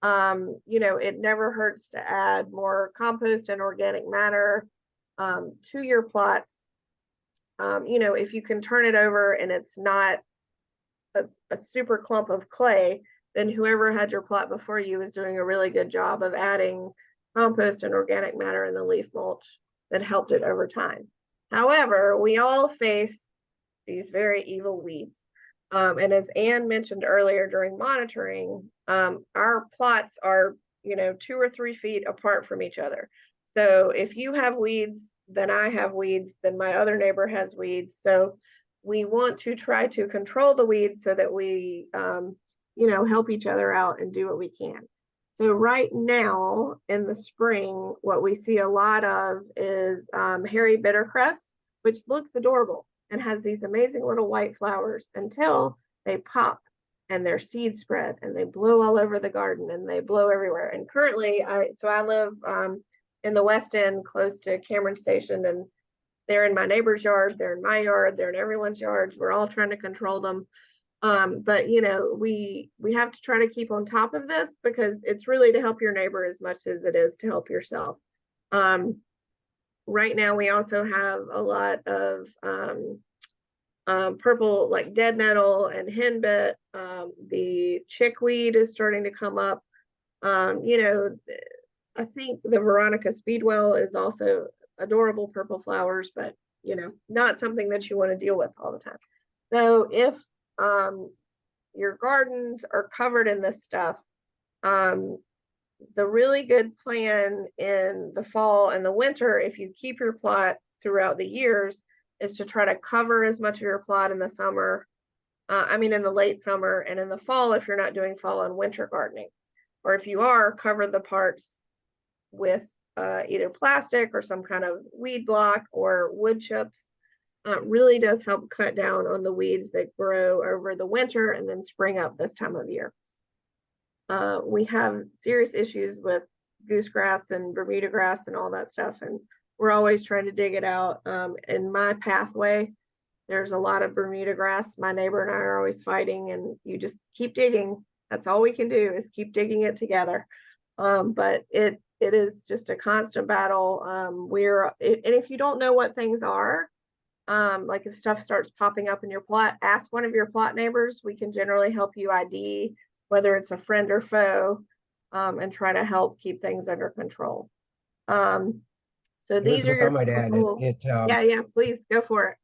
You know, it never hurts to add more compost and organic matter to your plots. You know, if you can turn it over and it's not a super clump of clay, then whoever had your plot before you is doing a really good job of adding compost and organic matter in the leaf mulch that helped it over time. However, we all face these very evil weeds. And as Anne mentioned earlier during monitoring, our plots are, you know, 2 or 3 feet apart from each other. So if you have weeds, then I have weeds, then my other neighbor has weeds. So we want to try to control the weeds so that we, you know, help each other out and do what we can. So right now in the spring, what we see a lot of is hairy bittercress, which looks adorable and has these amazing little white flowers until they pop and their seeds spread and they blow all over the garden and they blow everywhere. And currently, I live in the West End close to Cameron Station, and they're in my neighbor's yard, they're in my yard, they're in everyone's yards. We're all trying to control them. But you know, we have to try to keep on top of this because it's really to help your neighbor as much as it is to help yourself. Right now, we also have a lot of purple, like dead nettle and henbit. The chickweed is starting to come up. You know, I think the Veronica Speedwell is also adorable purple flowers, but you know, not something that you want to deal with all the time. So if your gardens are covered in this stuff, the really good plan in the fall and the winter, if you keep your plot throughout the years, is to try to cover as much of your plot in the summer, in the late summer, and in the fall if you're not doing fall and winter gardening. Or if you are, cover the parts with either plastic or some kind of weed block or wood chips. Really does help cut down on the weeds that grow over the winter and then spring up this time of year. We have serious issues with goosegrass and Bermuda grass and all that stuff, and we're always trying to dig it out. In my pathway, there's a lot of Bermuda grass. My neighbor and I are always fighting, and you just keep digging. That's all we can do is keep digging it together. But it is just a constant battle. And if you don't know what things are, like if stuff starts popping up in your plot, ask one of your plot neighbors. We can generally help you ID whether it's a friend or foe, and try to help keep things under control. So these are your I might add, yeah, please go for it.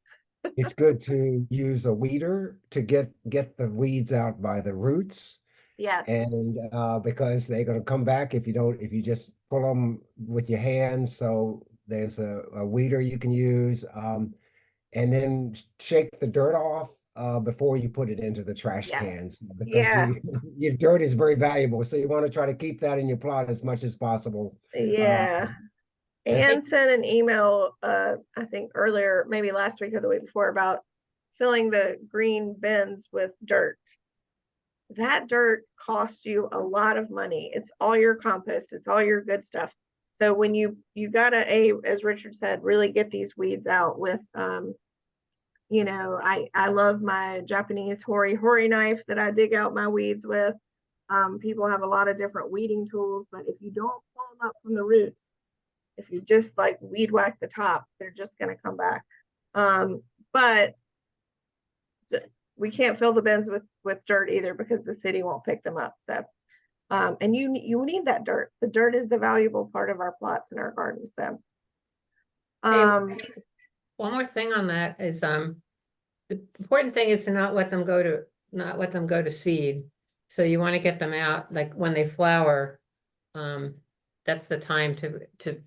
It's good to use a weeder to get the weeds out by the roots. Yes. And because they're going to come back if you just pull them with your hands. So there's a weeder you can use, and then shake the dirt off before you put it into the trash cans, because your dirt is very valuable. So you want to try to keep that in your plot as much as possible. Yeah. Anne sent an email, I think earlier, maybe last week or the week before, about filling the green bins with dirt. That dirt costs you a lot of money. It's all your compost, it's all your good stuff. So when you gotta, as Richard said, really get these weeds out with, you know, I love my Japanese hori knife that I dig out my weeds with. People have a lot of different weeding tools, but if you don't pull them up from the roots, if you just like weed whack the top, they're just going to come back. But we can't fill the bins with dirt either because the city won't pick them up. So, and you need that dirt. The dirt is the valuable part of our plots and our gardens. So, One more thing on that is, the important thing is to not let them go to seed. So you want to get them out, like when they flower, that's the time to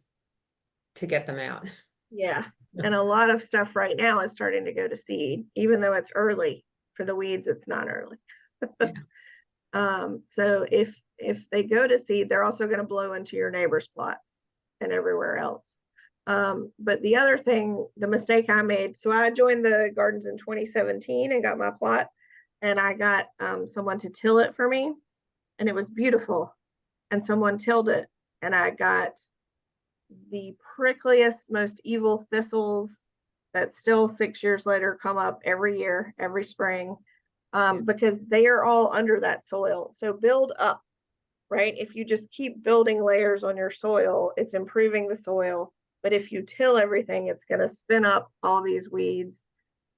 get them out. yeah. And a lot of stuff right now is starting to go to seed, even though it's early. For the weeds, it's not early. So if they go to seed, they're also going to blow into your neighbor's plots and everywhere else. But the other thing, the mistake I made, so I joined the gardens in 2017 and got my plot, and I got someone to till it for me, and it was beautiful. And someone tilled it, and I got the prickliest, most evil thistles that still 6 years later come up every year, every spring, because they are all under that soil. So build up, right? If you just keep building layers on your soil, it's improving the soil. But if you till everything, it's going to spin up all these weeds.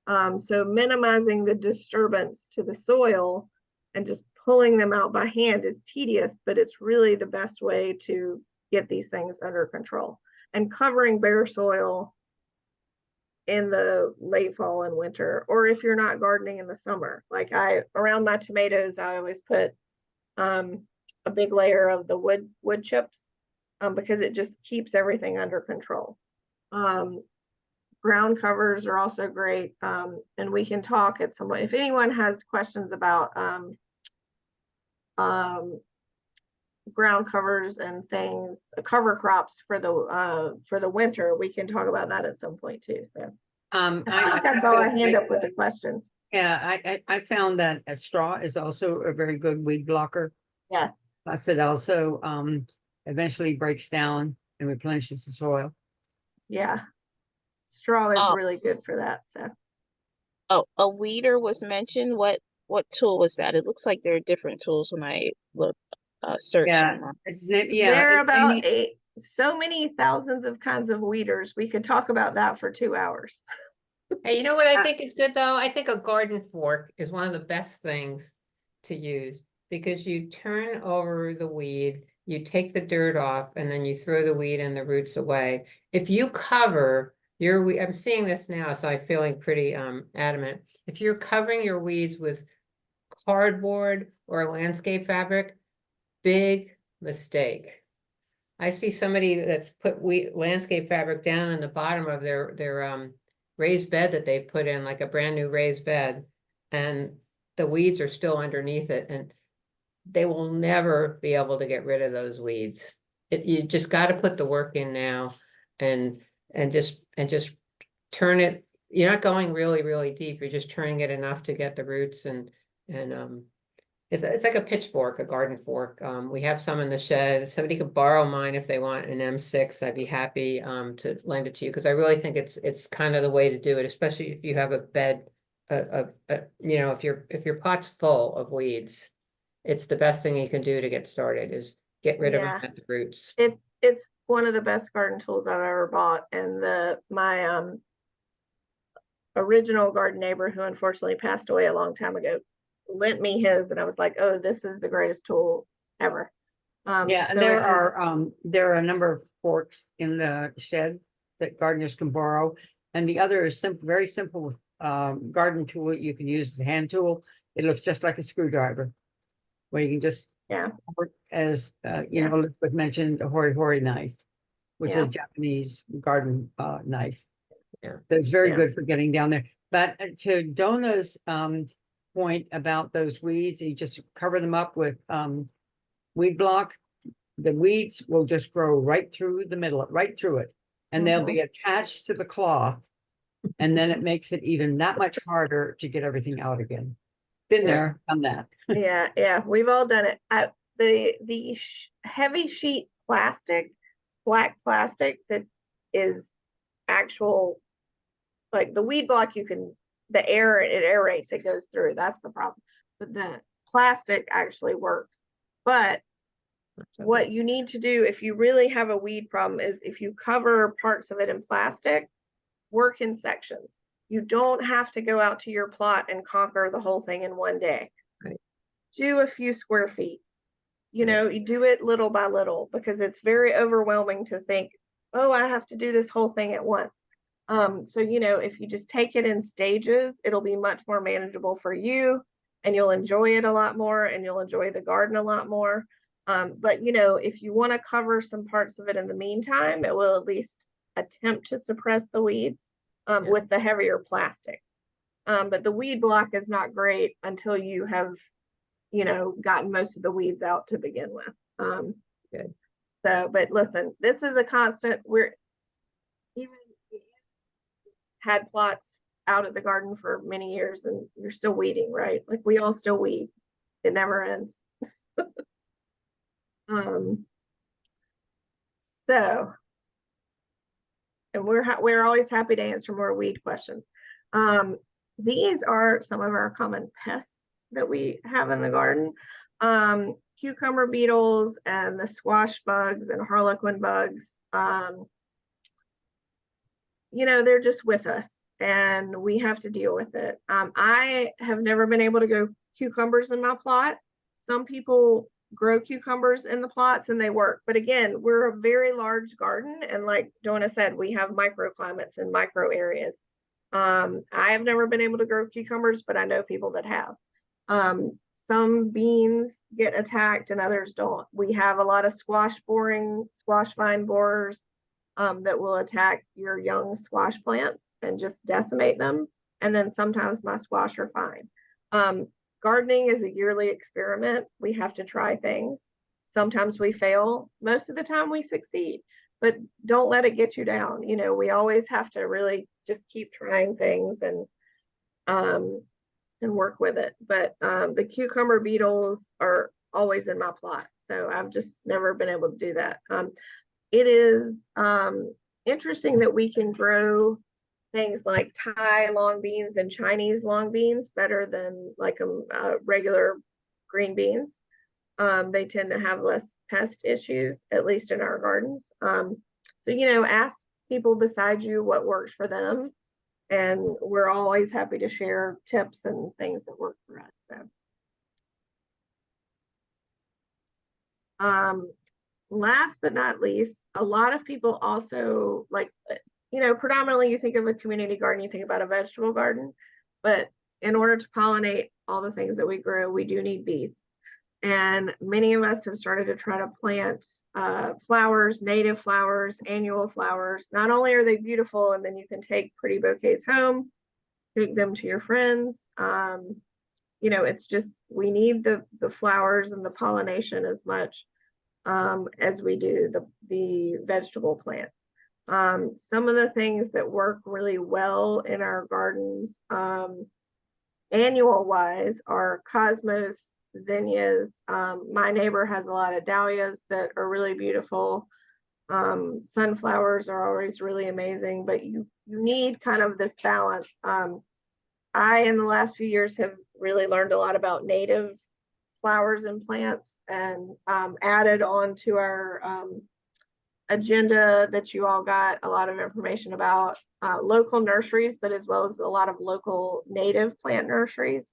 So minimizing the disturbance to the soil and just pulling them out by hand is tedious, but it's really the best way to get these things under control. And covering bare soil in the late fall and winter, or if you're not gardening in the summer, like around my tomatoes, I always put a big layer of the wood chips, because it just keeps everything under control. Ground covers are also great, and we can talk at some point. If anyone has questions about ground covers and things, cover crops for the winter, we can talk about that at some point too. So I think I saw a hand up with a question. Yeah, I found that a straw is also a very good weed blocker. Yes. Plus it also eventually breaks down and replenishes the soil. Yeah. Straw is Oh. really good for that. So Oh, a weeder was mentioned. What tool was that? It looks like there are different tools when I look search Yeah, online. there are about so many thousands of kinds of weeders. We could talk about that for 2 hours. Hey, you know what I think is good though? I think a garden fork is one of the best things to use, because you turn over the weed, you take the dirt off, and then you throw the weed and the roots away. If you cover your weed, I'm seeing this now, so I'm feeling pretty adamant. If you're covering your weeds with cardboard or landscape fabric, big mistake. I see somebody that's put landscape fabric down in the bottom of their raised bed that they've put in, like a brand new raised bed, and the weeds are still underneath it, and they will never be able to get rid of those weeds. You just got to put the work in now, and just turn it. You're not going really deep. You're just turning it enough to get the roots, and it's like a pitchfork, a garden fork. We have some in the shed. Somebody could borrow mine if they want an M6. I'd be happy to lend it to you, because I really think it's kind of the way to do it, especially if you have a bed. You know, if your pot's full of weeds, it's the best thing you can do to get started is get rid of them at the roots. It's one of the best garden tools I've ever bought, and my original garden neighbor, who unfortunately passed away a long time ago, lent me his, and I was like, oh, this is the greatest tool ever. Yeah, so there are a number of forks in the shed that gardeners can borrow, and the other is very simple garden tool you can use as a hand tool. It looks just like a screwdriver, where you can just as you know, Elizabeth mentioned a hori knife, which is a Japanese garden knife. Yeah, that's very good for getting down there. But to Donna's point about those weeds, you just cover them up with weed block. The weeds will just grow right through the middle, right through it, and they'll be attached to the cloth, and then it makes it even that much harder to get everything out again. Been there, done that. Yeah, we've all done it. The heavy sheet plastic, black plastic that is actual, like the weed block, it aerates, it goes through. That's the problem. But the plastic actually works. But That's okay. what you need to do if you really have a weed problem is if you cover parts of it in plastic, work in sections. You don't have to go out to your plot and conquer the whole thing in one day. Right. Do a few square feet. You Right. know, you do it little by little because it's very overwhelming to think, oh, I have to do this whole thing at once. So, you know, if you just take it in stages, it'll be much more manageable for you and you'll enjoy it a lot more and you'll enjoy the garden a lot more. But, you know, if you want to cover some parts of it in the meantime, it will at least attempt to suppress the weeds with the heavier plastic. But the weed block is not great until you have, you know, gotten most of the weeds out to begin with. Good. So, but listen, this is a constant. We're even had plots out of the garden for many years and you're still weeding, right? Like we all still weed. It never ends. So, and we're always happy to answer more weed questions. These are some of our common pests that we have in the garden. Cucumber beetles and the squash bugs and harlequin bugs. You know, they're just with us and we have to deal with it. I have never been able to grow cucumbers in my plot. Some people grow cucumbers in the plots and they work. But again, we're a very large garden. And like Donna said, we have microclimates and micro areas. I have never been able to grow cucumbers, but I know people that have. Some beans get attacked and others don't. We have a lot of squash vine borers that will attack your young squash plants and just decimate them. And then sometimes my squash are fine. Gardening is a yearly experiment. We have to try things. Sometimes we fail. Most of the time we succeed, but don't let it get you down. You know, we always have to really just keep trying things and work with it. But the cucumber beetles are always in my plot. So I've just never been able to do that. It is interesting that we can grow things like Thai long beans and Chinese long beans better than like regular green beans. They tend to have less pest issues, at least in our gardens. So, you know, ask people beside you what works for them. And we're always happy to share tips and things that work for us. So. Last but not least, a lot of people also like, you know, predominantly you think of a community garden, you think about a vegetable garden, but in order to pollinate all the things that we grow, we do need bees. And many of us have started to try to plant flowers, native flowers, annual flowers. Not only are they beautiful, and then you can take pretty bouquets home, take them to your friends. You know, it's just, we need the flowers and the pollination as much as we do the vegetable plants. Some of the things that work really well in our gardens annual wise are cosmos, zinnias. My neighbor has a lot of dahlias that are really beautiful. Sunflowers are always really amazing, but you need kind of this balance. I, in the last few years, have really learned a lot about native flowers and plants and added on to our agenda that you all got a lot of information about local nurseries, but as well as a lot of local native plant nurseries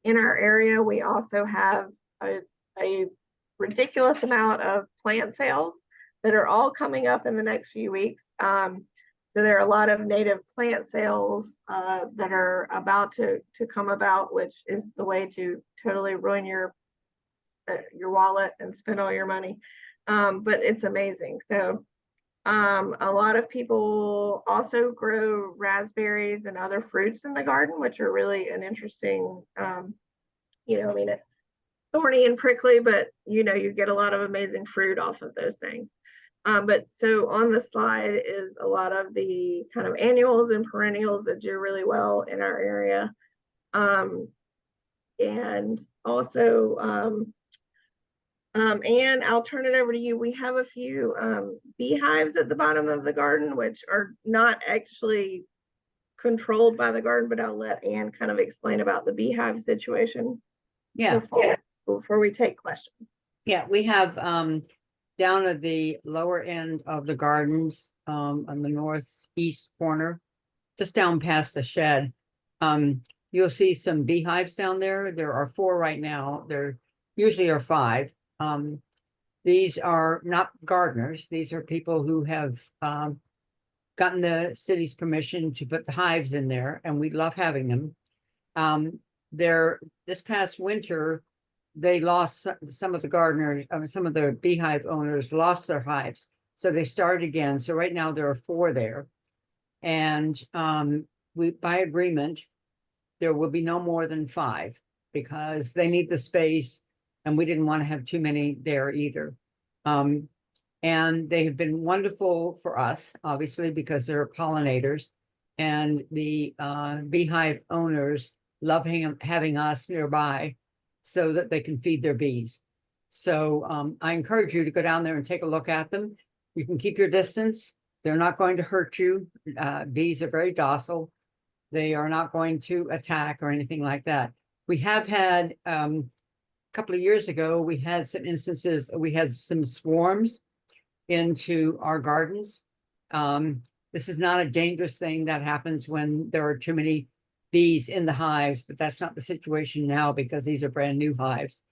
in our area. We also have a ridiculous amount of plant sales that are all coming up in the next few weeks. So there are a lot of native plant sales that are about to come about, which is the way to totally ruin your wallet and spend all your money. But it's amazing. So a lot of people also grow raspberries and other fruits in the garden, which are really an interesting, you know, I mean, it's thorny and prickly, but you know, you get a lot of amazing fruit off of those things. But so on the slide is a lot of the kind of annuals and perennials that do really well in our area. And also, Anne, I'll turn it over to you. We have a few beehives at the bottom of the garden, which are not actually controlled by the garden, but I'll let Anne kind of explain about the beehive situation Yeah. before we take questions. Yeah, we have down at the lower end of the gardens, on the northeast corner, just down past the shed. You'll see some beehives down there. There are 4 right now. There usually are 5. These are not gardeners. These are people who have gotten the city's permission to put the hives in there, and we love having them. This past winter, they lost some of the gardeners, some of the beehive owners lost their hives. So they started again. So right now there are 4 there. And we, by agreement, there will be no more than 5 because they need the space and we didn't want to have too many there either. And they have been wonderful for us, obviously, because they're pollinators. And the beehive owners love having us nearby so that they can feed their bees. So I encourage you to go down there and take a look at them. You can keep your distance. They're not going to hurt you. Bees are very docile. They are not going to attack or anything like that. We have had, a couple of years ago, we had some instances, we had some swarms into our gardens. This is not a dangerous thing that happens when there are too many bees in the hives, but that's not the situation now because these are brand new hives.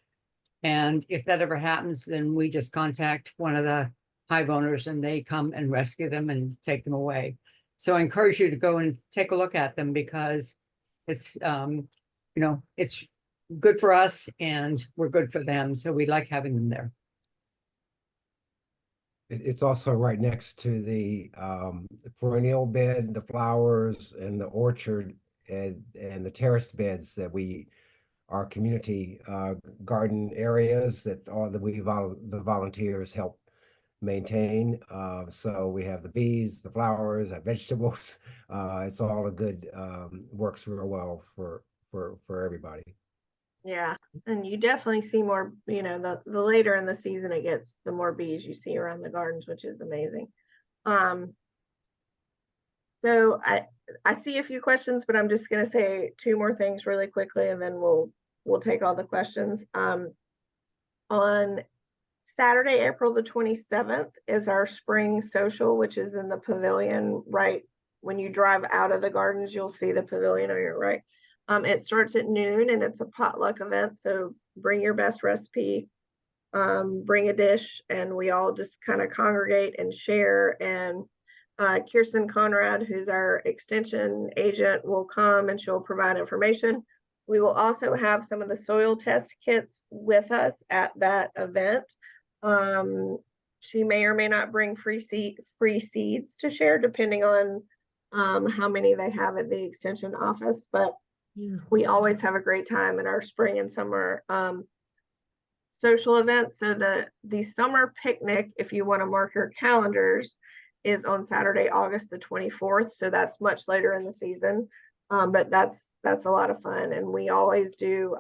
And if that ever happens, then we just contact one of the hive owners and they come and rescue them and take them away. So I encourage you to go and take a look at them because it's, it's good for us and we're good for them. So we like having them there. It's also right next to the perennial bed, the flowers and the orchard and the terraced beds that our community garden areas that the volunteers help maintain. So we have the bees, the flowers, the vegetables. It's all a good, works real well for everybody. Yeah, and you definitely see more, the later in the season it gets, the more bees you see around the gardens, which is amazing. So I see a few questions, but I'm just going to say 2 more things really quickly, and then we'll take all the questions. On Saturday, April the 27th is our spring social, which is in the pavilion. Right when you drive out of the gardens, you'll see the pavilion on your right. It starts at noon and it's a potluck event. So bring your best recipe, bring a dish, and we all just kind of congregate and share. And Kirsten Conrad, who's our extension agent, will come and she'll provide information. We will also have some of the soil test kits with us at that event. She may or may not bring free seeds to share, depending on how many they have at the extension office. But we always have a great time in our spring and summer social events. So the summer picnic, if you want to mark your calendars, is on Saturday, August the 24th. So that's much later in the season. But that's a lot of fun. And we always do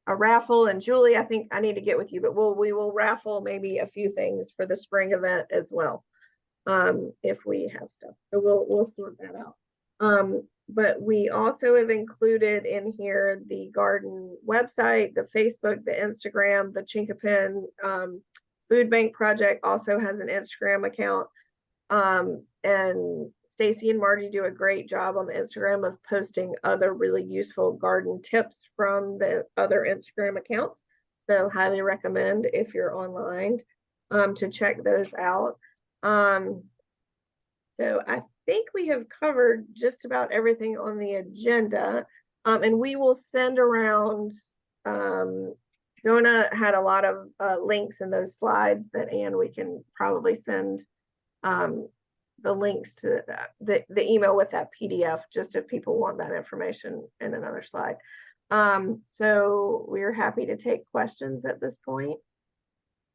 a raffle. And Julie, I think I need to get with you, but we will raffle maybe a few things for the spring event as well, if we have stuff. So we'll sort that out. But we also have included in here the garden website, the Facebook, the Instagram, the Chinquapin Food Bank Project also has an Instagram account. And Stacy and Margie do a great job on the Instagram of posting other really useful garden tips from the other Instagram accounts. So highly recommend, if you're online, to check those out. So I think we have covered just about everything on the agenda. And we will send around, Jonah had a lot of links in those slides that, Anne, we can probably send the links to the email with that PDF, just if people want that information in another slide. So we're happy to take questions at this point.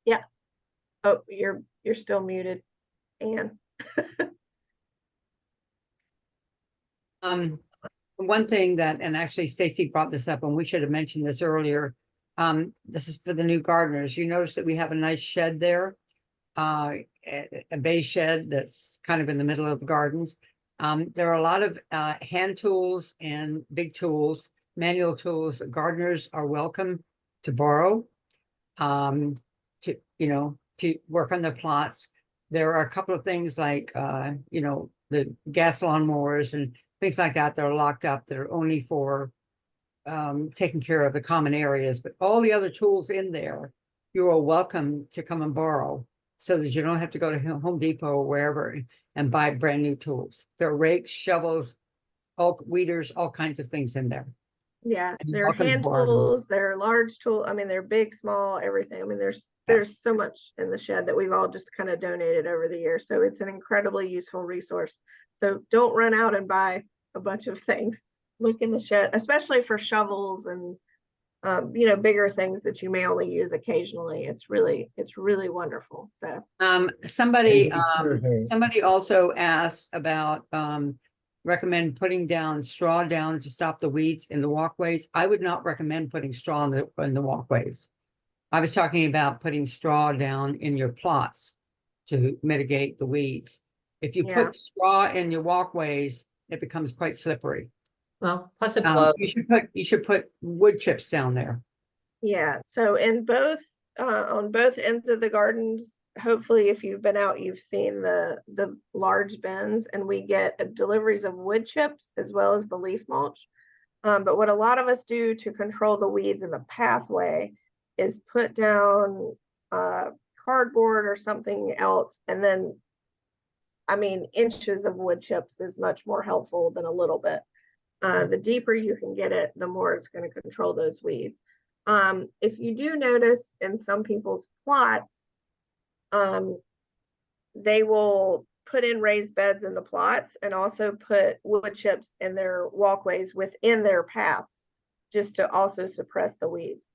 Yeah. Oh, you're still muted, Anne. One thing that, and actually Stacy brought this up and we should have mentioned this earlier. This is for the new gardeners. You notice that we have a nice shed there, a bay shed that's kind of in the middle of the gardens. There are a lot of hand tools and big tools, manual tools that gardeners are welcome to borrow. to, to work on their plots. There are a couple of things like, the gas lawnmowers and things like that that are locked up that are only for taking care of the common areas, but all the other tools in there, you are welcome to come and borrow so that you don't have to go to Home Depot or wherever and buy brand new tools. There are rakes, shovels, all weeders, all kinds of things in there. Yeah, And you're they're welcome to hand borrow them. tools, they're large tool. I mean, they're big, small, everything. I mean, there's so much in the shed that we've all just kind of donated over the years. So it's an incredibly useful resource. So don't run out and buy a bunch of things. Look in the shed, especially for shovels and bigger things that you may only use occasionally. It's really wonderful. So Somebody Mhm. somebody also asked about recommend putting straw down to stop the weeds in the walkways. I would not recommend putting straw in the walkways. I was talking about putting straw down in your plots to mitigate the weeds. If you Yeah. put straw in your walkways, it becomes quite slippery. Well, plus it blows. You should put wood chips down there. Yeah, so in both on both ends of the gardens, hopefully if you've been out, you've seen the large bins, and we get deliveries of wood chips as well as the leaf mulch. But what a lot of us do to control the weeds in the pathway is put down cardboard or something else, and then I mean inches of wood chips is much more helpful than a little bit. The deeper you can get it, the more it's going to control those weeds. If you do notice in some people's plots, they will put in raised beds in the plots and also put wood chips in their walkways within their paths, just to also suppress the weeds.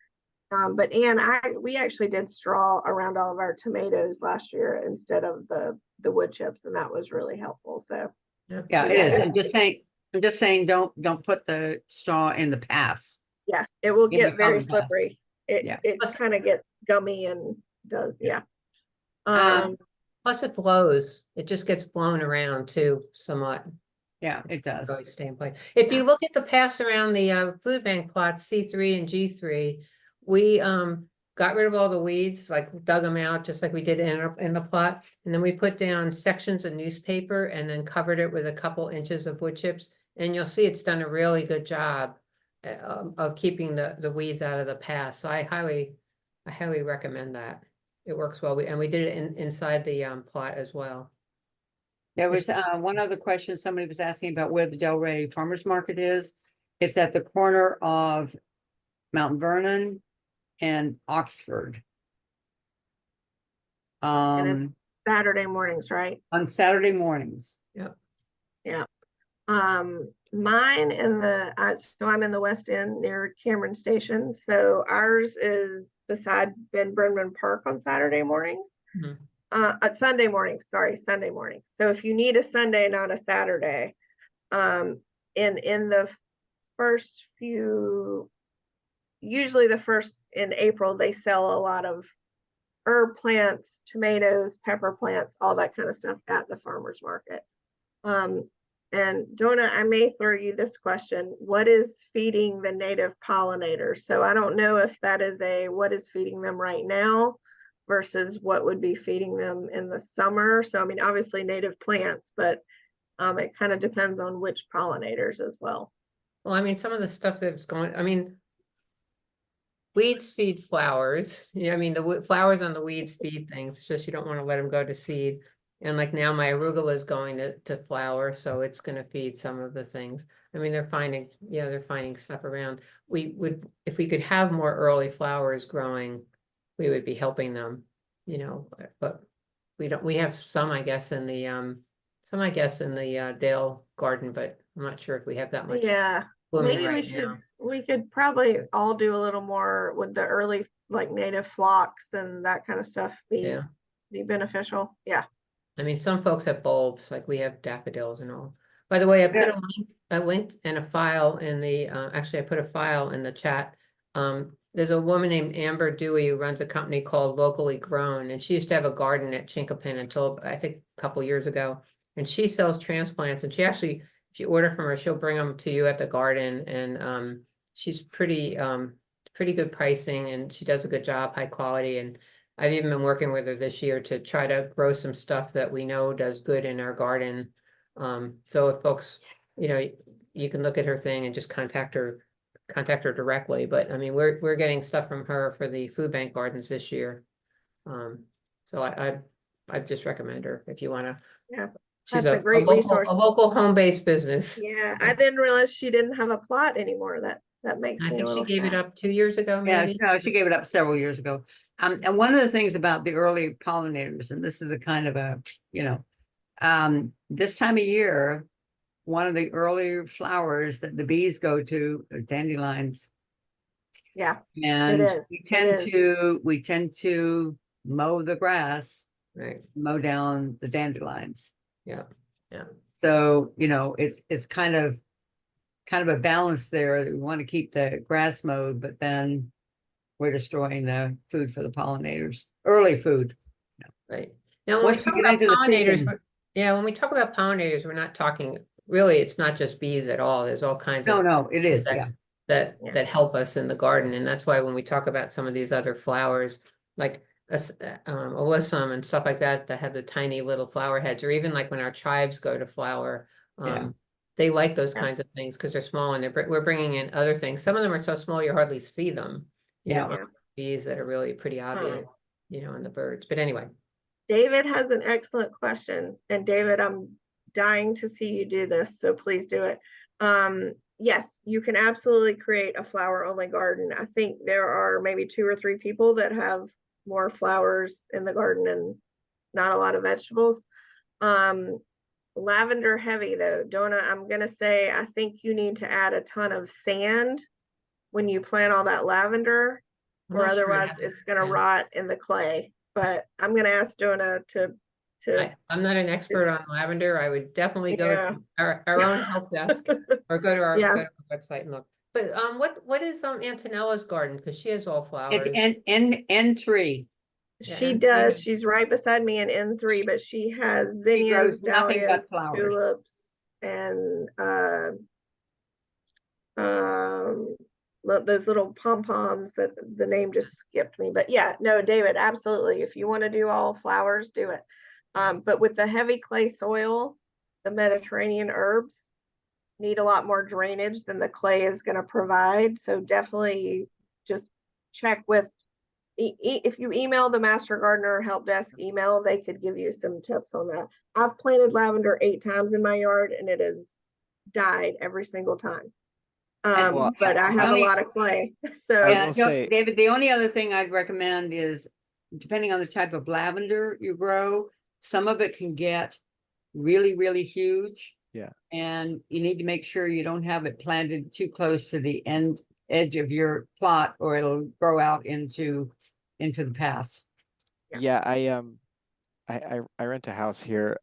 But Ann, we actually did straw around all of our tomatoes last year instead of the wood chips, and that was really helpful. So Yeah, it is. I'm just saying, don't put the straw in the paths. yeah, it will In the get very common path. slippery. It Yeah. kind of gets gummy and does, yeah. Plus it blows. It just gets blown around too somewhat. Yeah, it does. Really stay in place. If you look at the pass around the food bank plots, C3 and G3, we got rid of all the weeds, like dug them out just like we did in the plot. And then we put down sections of newspaper and then covered it with a couple inches of wood chips. And you'll see it's done a really good job of keeping the weeds out of the path. So I highly recommend that. It works well. And we did it inside the plot as well. There was one other question somebody was asking about where the Delray Farmers Market is. It's at the corner of Mount Vernon and Oxford. And Saturday mornings, right? On Saturday mornings. Yeah. Mine in so I'm in the West End near Cameron Station. So ours is beside Ben Brenman Park on Saturday mornings. Sunday mornings, Sunday mornings. So if you need a Sunday, not a Saturday, in the first few, usually the first in April, they sell a lot of herb plants, tomatoes, pepper plants, all that kind of stuff at the farmers market. And Donna, I may throw you this question. What is feeding the native pollinators? So I don't know if that is what is feeding them right now versus what would be feeding them in the summer. So, I mean, obviously native plants, but it kind of depends on which pollinators as well. Well, I mean, some of the stuff that's going, I mean, weeds feed flowers. Yeah, I mean, the flowers on the weeds feed things. It's just you don't want to let them go to seed. And like now my arugula is going to flower, so it's going to feed some of the things. I mean, they're finding stuff around. If we could have more early flowers growing, we would be helping them, but we don't. We have some, I guess, in the Dale garden, but I'm not sure if we have that much. Yeah, blooming maybe right now. we could probably all do a little more with the early like native phlox and that kind of stuff be beneficial. Yeah. I mean, some folks have bulbs, like we have daffodils and all. By the way, I put a link and a file in the, actually I put a file in the chat. There's a woman named Amber Dewey who runs a company called Locally Grown, and she used to have a garden at Chinquapin until I think a couple years ago. And she sells transplants, and she actually, if you order from her, she'll bring them to you at the garden. And she's pretty pretty good pricing, and she does a good job, high quality. And I've even been working with her this year to try to grow some stuff that we know does good in our garden. So if folks, you know, you can look at her thing and just contact her directly. But I mean, we're getting stuff from her for the food bank gardens this year. So I just recommend her if you want to. Yeah, She's that's a great resource. a local home-based business. Yeah, I didn't realize she didn't have a plot anymore. That makes I me a think she little gave it sad. up 2 years ago, Yeah, maybe. no, she gave it up several years ago. And one of the things about the early pollinators, and this is a kind of a, you know, this time of year, one of the early flowers that the bees go to are dandelions. Yeah, And is. we tend to mow the grass, Right, mow down the dandelions. yeah, yeah. So, you know, it's kind of a balance there. We want to keep the grass mowed, but then we're destroying the food for the pollinators, early food. Right. Now, when we Once we talk get about into the pollinators, season- yeah, when we talk about pollinators, we're not talking, really, it's not just bees at all. There's all kinds of No, it is, yeah. insects Yeah. that help us in the garden. And that's why when we talk about some of these other flowers, like alyssum and stuff like that, that have the tiny little flower heads, or even like when our chives go to flower, Yeah. they like those Yeah. kinds of things because they're small, and we're bringing in other things. Some of them are so small you hardly see them. You Yeah. know, Yeah. bees that are really pretty obvious, you know, in the birds. But anyway. David has an excellent question. And David, I'm dying to see you do this, so please do it. Yes, you can absolutely create a flower only garden. I think there are maybe 2 or 3 people that have more flowers in the garden and not a lot of vegetables. Lavender heavy though, Donna, I'm gonna say I think you need to add a ton of sand when you plant all that lavender, I'm or not sure otherwise about it's that, gonna yeah. rot in the clay. But I'm gonna ask Donna to I'm not an expert on lavender. I would definitely go Yeah. to our own help desk or go to our Yeah. website and look. But what is Antonella's garden? Because she has all flowers. It's N3. She and does. maybe- She's right beside me in N3, but she has She zinnias, grows nothing but dahlias, flowers. tulips, and those little pom-poms that the name just skipped me. But yeah, no, David, absolutely. If you want to do all flowers, do it. But with the heavy clay soil, the Mediterranean herbs need a lot more drainage than the clay is going to provide. So definitely just check with, if you email the Master Gardener Help Desk email, they could give you some tips on that. I've planted lavender 8 times in my yard and it has died every single time. Well, But I have a lot of clay. So I Yeah, will say- David, the only other thing I'd recommend is, depending on the type of lavender you grow, some of it can get really, really huge. Yeah. And you need to make sure you don't have it planted too close to the edge of your plot, or it'll grow out into the paths. Yeah, I rent a house here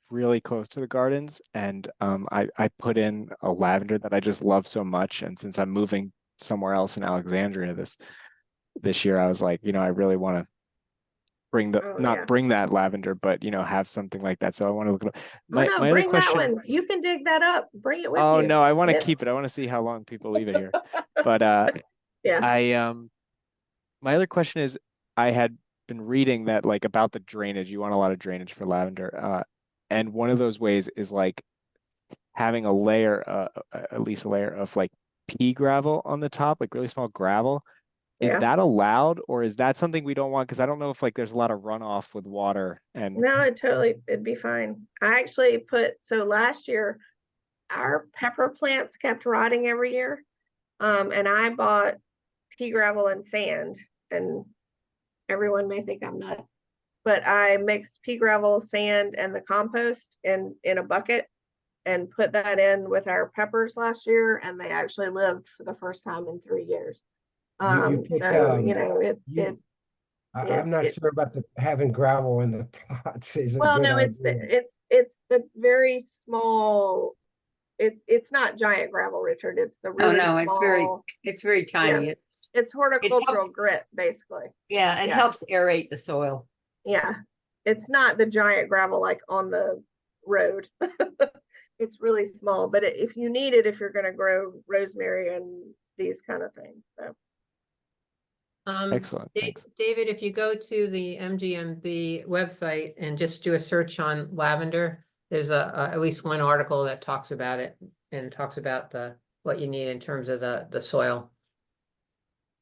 really close to the gardens, and I put in a lavender that I just love so much. And since I'm moving somewhere else in Alexandria this year, I was like, I really want to bring bring that lavender, but have something like that. So I want to look at my other bring question. that one. You can dig that up. Bring it with you. Oh no, I want to Yeah. keep it. I want to see how long people leave it here. But Yeah. My other question is, I had been reading that about the drainage. You want a lot of drainage for lavender. And one of those ways is having a layer, at least a layer of pea gravel on the top, really small gravel. Is Yeah. that allowed, or is that something we don't want? Because I don't know if there's a lot of runoff with water and No, it'd be fine. I actually so last year, our pepper plants kept rotting every year. And I bought pea gravel and sand, and everyone may think I'm nuts, but I mixed pea gravel, sand, and the compost in a bucket and put that in with our peppers last year, and they actually lived for the first time in 3 years. You put, I'm not sure about having gravel in the plots is a well, good no, idea. it's the very small. It's not giant gravel, Richard. It's the really no, small. it's very tiny. Yeah. It's horticultural grit, basically. It Yeah. helps aerate the soil. Yeah, it's not the giant gravel like on the road. It's really small, but if you need it, if you're going to grow rosemary and these kind of things. So Excellent, thanks. David, if you go to the MGMB website and just do a search on lavender, there's at least one article that talks about it and talks about what you need in terms of the soil.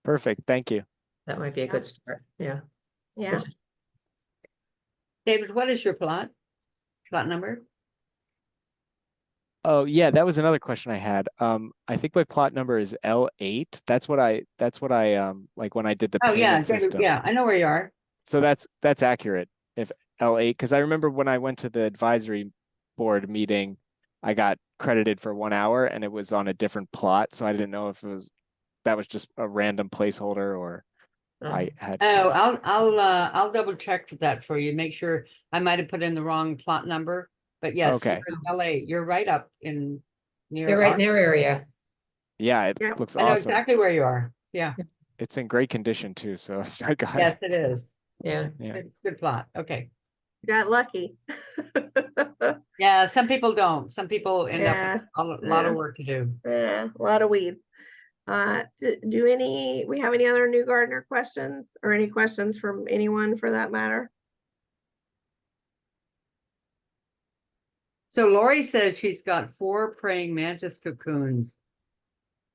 Perfect, thank you. That might be a good start. Yeah. Yeah. It's- David, what is your plot? Plot number? Oh, yeah, that was another question I had. I think my plot number is L8. That's what I like when I did the Oh, yeah, payment David, system. yeah, I know where you are. So that's accurate. If L8, because I remember when I went to the advisory board meeting, I got credited for 1 hour and it was on a different plot. So I didn't know if that was just a random placeholder or I had. Oh, I'll double check that for you. Make sure I might have put in the wrong plot number, but yes, Okay. you're in LA. You're right up in near. You're right in our- their area. Yeah, it Yep. looks I know awesome. exactly where you are. Yeah, It's in great condition too. So I got it. yes, it is. Yeah. Yeah. It's a good plot. Okay. Got lucky. Yeah, some people don't. Some people end up Yeah, with a lot yeah. of work to do. Yeah, a lot of weeds. We have any other new gardener questions or any questions from anyone for that matter? So Lori said she's got 4 praying mantis cocoons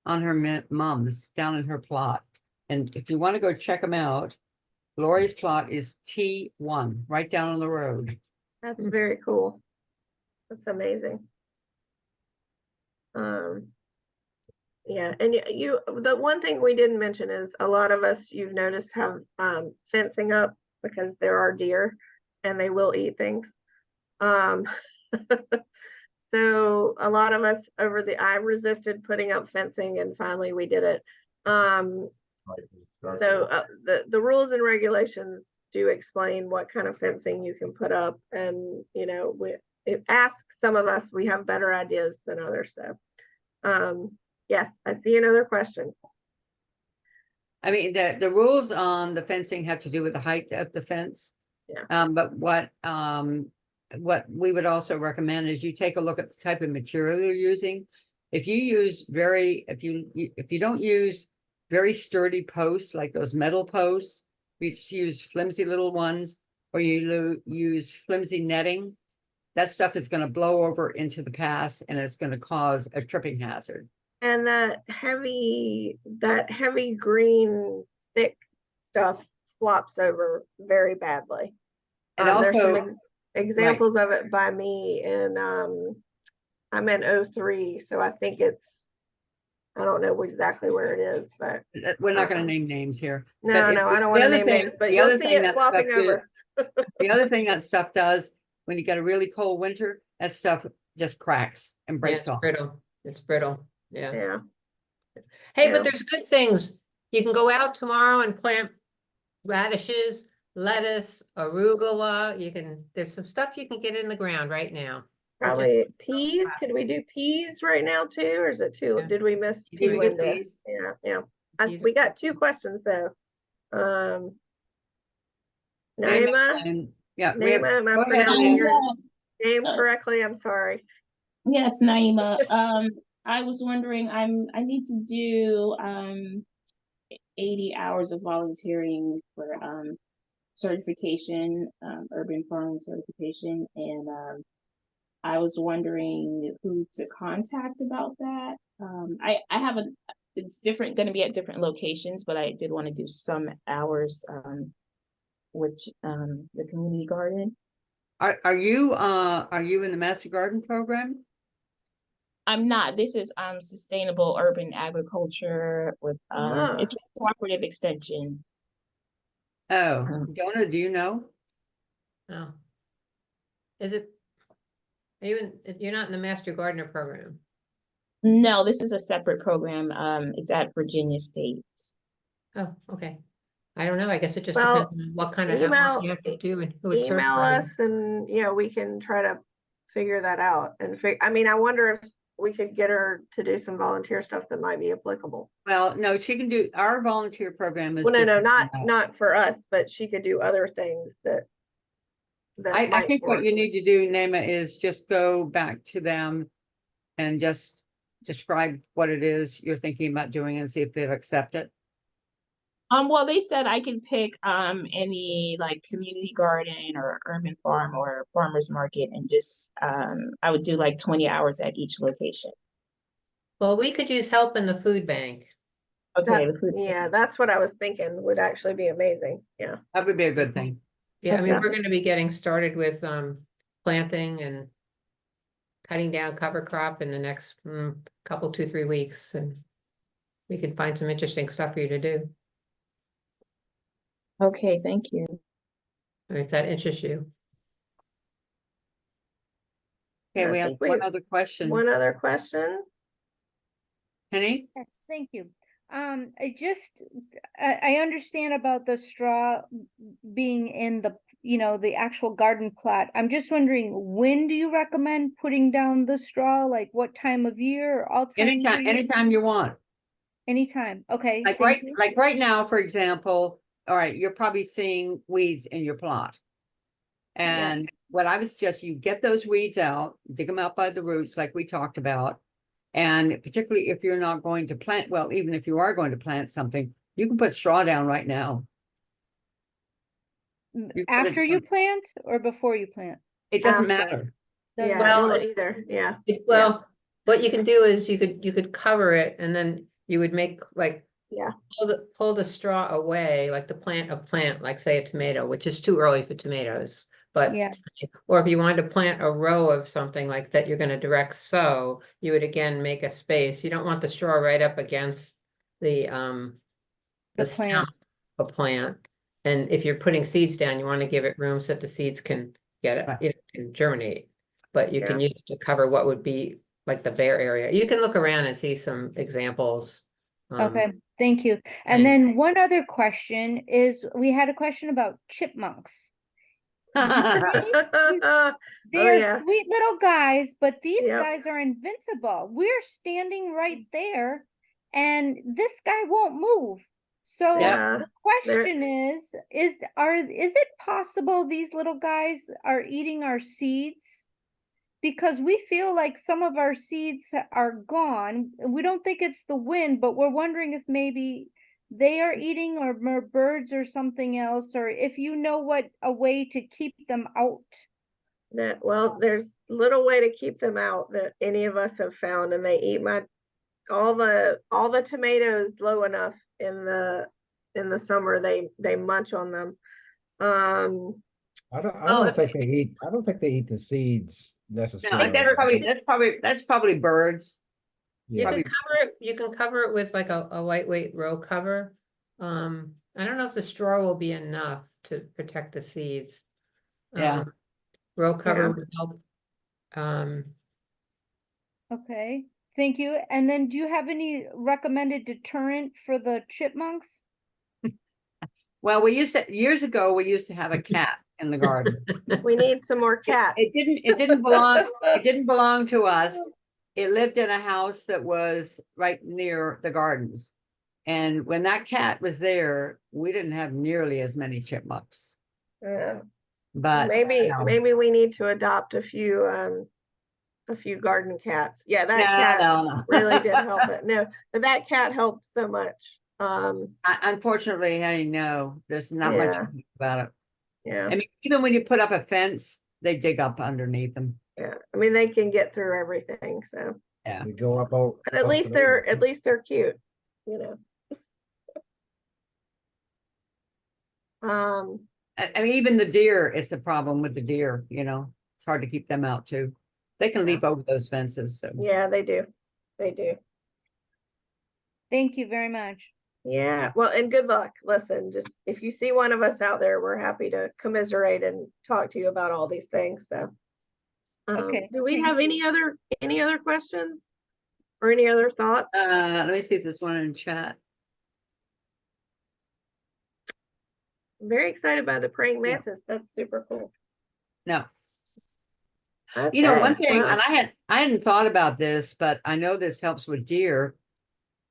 on her mums down in her plot. And if you want to go check them out, Lori's plot is T1, right down on the road. That's very cool. That's amazing. Yeah, and the one thing we didn't mention is a lot of us, you've noticed, have fencing up because there are deer and they will eat things. So a lot of us I resisted putting up fencing and finally we did it. So the rules and regulations do explain what kind of fencing you can put up, and it asks some of us, we have better ideas than others. So yes, I see another question. I mean, the rules on the fencing have to do with the height of the fence. Yeah. But what we would also recommend is you take a look at the type of material you're using. If you don't use very sturdy posts like those metal posts, you just use flimsy little ones, or you use flimsy netting, that stuff is going to blow over into the pass and it's going to cause a tripping hazard. And that heavy green thick stuff flops over very badly. And There's some also, examples of it by me in I'm in 03, so I think I don't know exactly where it is, but we're not going to name names here. no, I don't want to name names, but you'll see it flopping over. The other thing that stuff does when you get a really cold winter, that stuff just cracks and breaks off. It's brittle. Yeah. Yeah. Hey, Yeah. but there's good things. You can go out tomorrow and plant radishes, lettuce, arugula. There's some stuff you can get in the ground right now. Probably peas. Could we do peas right now too, or is it too? Yeah. Did we miss You pea can do window? peas. Yeah. Peas. We got 2 questions though. Naima, And yeah, Naima, am I go ahead, pronouncing Naima. your name correctly? I'm sorry. Yes, Naima. I was wondering, I need to do 80 hours of volunteering for certification, urban farming certification, and I was wondering who to contact about that. I have it's different, going to be at different locations, but I did want to do some hours with the community garden. Are you in the Master Garden program? I'm not. This is sustainable urban agriculture with it's cooperative extension. Oh, Donna, do you know? Oh. You're not in the Master Gardener program? No, this is a separate program. It's at Virginia State. Oh, okay. I don't know. I guess it just Well, depends on what kind of email- work you have to do and who it's Email certified. us and we can try to figure that out. And I wonder if we could get her to do some volunteer stuff that might be applicable. Well, no, she can do our volunteer program. Is Well, no, different than that. not for us, but she could do other things that I might think what work. you need to do, Naima, is just go back to them and just describe what it is you're thinking about doing and see if they'll accept it. Well, they said I can pick any like community garden or urban farm or farmers market and just I would do like 20 hours at each location. Well, we could use help in the food bank. Okay, Yeah, that's what I was thinking would actually be amazing. Yeah. That would be a good thing. Yeah, I mean, Okay. we're gonna be getting started with planting and cutting down cover crop in the next couple, 2-3 weeks, and we can find some interesting stuff for you to do, Okay, thank you. if that interests you. Okay, I we have think one other question. One other question. Penny? Yes, thank you. I understand about the straw being in the, the actual garden plot. I'm just wondering, when do you recommend putting down the straw? Like what time of year or all times? Anytime you want. Anytime. Okay. Like thank you. right now, for example, all right, you're probably seeing weeds in your plot. And Yes. what I would suggest, you get those weeds out, dig them out by the roots, like we talked about. And particularly if you're not going to plant, well, even if you are going to plant something, you can put straw down right now. After you plant or before you plant? It doesn't After. matter. Yeah, Well, either. Yeah. Well, what you can do is you could cover it, and then you would make like pull the straw away, like to plant a plant, like say a tomato, which is too early for tomatoes. But Yeah. or if you wanted to plant a row of something like that, you're going to direct sow, you would again make a space. You don't want the straw right up against the stem plant. of a plant. And if you're putting seeds down, you want to give it room so that the seeds can get it, Right. can germinate. But you can use it to cover what would be like the bare area. You can look around and see some examples. Okay, thank you. And then one other question is, we had a question about chipmunks. They're sweet little guys, but these guys are invincible. We're standing right there and this guy won't move. So the question is it possible these little guys are eating our seeds? Because we feel like some of our seeds are gone. We don't think it's the wind, but we're wondering if maybe they are eating or more birds or something else, or if you know what a way to keep them out. Well, there's little way to keep them out that any of us have found, and they eat all the tomatoes low enough in the summer. They munch on them. I don't think they eat the seeds necessarily. That's probably birds. You can cover it with like a lightweight row cover. I don't know if the straw will be enough to protect the seeds. Row cover would help. Okay, thank you. And then do you have any recommended deterrent for the chipmunks? Well, years ago, we used to have a cat in the garden. We need some more cats. It didn't belong to us. It lived in a house that was right near the gardens. And when that cat was there, we didn't have nearly as many chipmunks. But maybe we need to adopt a few garden cats. Yeah, that cat really did help it. No, but that cat helped so much. Unfortunately, I know there's not much about it. Yeah. I mean, even when you put up a fence, they dig up underneath them. Yeah. I mean, they can get through everything. So yeah, they go up. But at least they're cute, you know. I mean, even the deer, it's a problem with the deer, it's hard to keep them out too. They can leap over those fences. So yeah, they do. They do. Thank you very much. Yeah, well, and good luck. Listen, just if you see one of us out there, we're happy to commiserate and talk to you about all these things. So, okay. Do we have any other questions or any other thoughts? Let me see if there's one in chat. I'm very excited by the praying mantis. That's super cool. No. Okay. One thing, and I hadn't thought about this, but I know this helps with deer.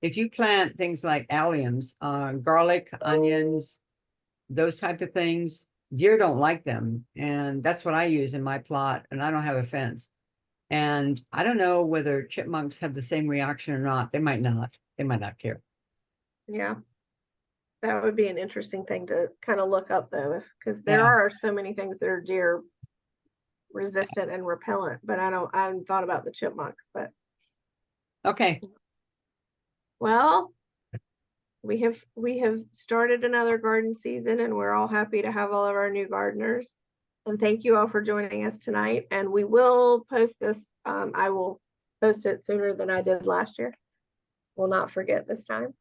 If you plant things like alliums, garlic, onions, those type of things, deer don't like them. And that's what I use in my plot, and I don't have a fence. And I don't know whether chipmunks have the same reaction or not. They might not. They might not care. Yeah. that would be an interesting thing to kind of look up though, because there Yeah. are so many things that are deer resistant and repellent, but I haven't thought about the chipmunks, but Okay, well, we have started another garden season and we're all happy to have all of our new gardeners. And thank you all for joining us tonight. And we will post this, I will post it sooner than I did last year. Will not forget this time.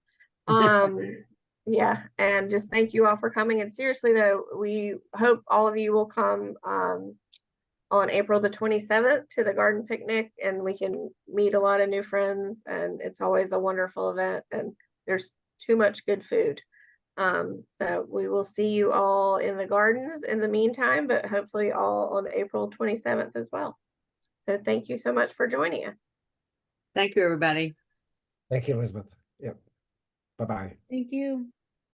Yeah, and just thank you all for coming. And seriously though, we hope all of you will come on April the 27th to the garden picnic, and we can meet a lot of new friends, and it's always a wonderful event, and there's too much good food. So we will see you all in the gardens in the meantime, but hopefully all on April 27th as well. So thank you so much for joining us. thank you, everybody. Thank you, Elizabeth. Yep. Bye-bye. Thank you.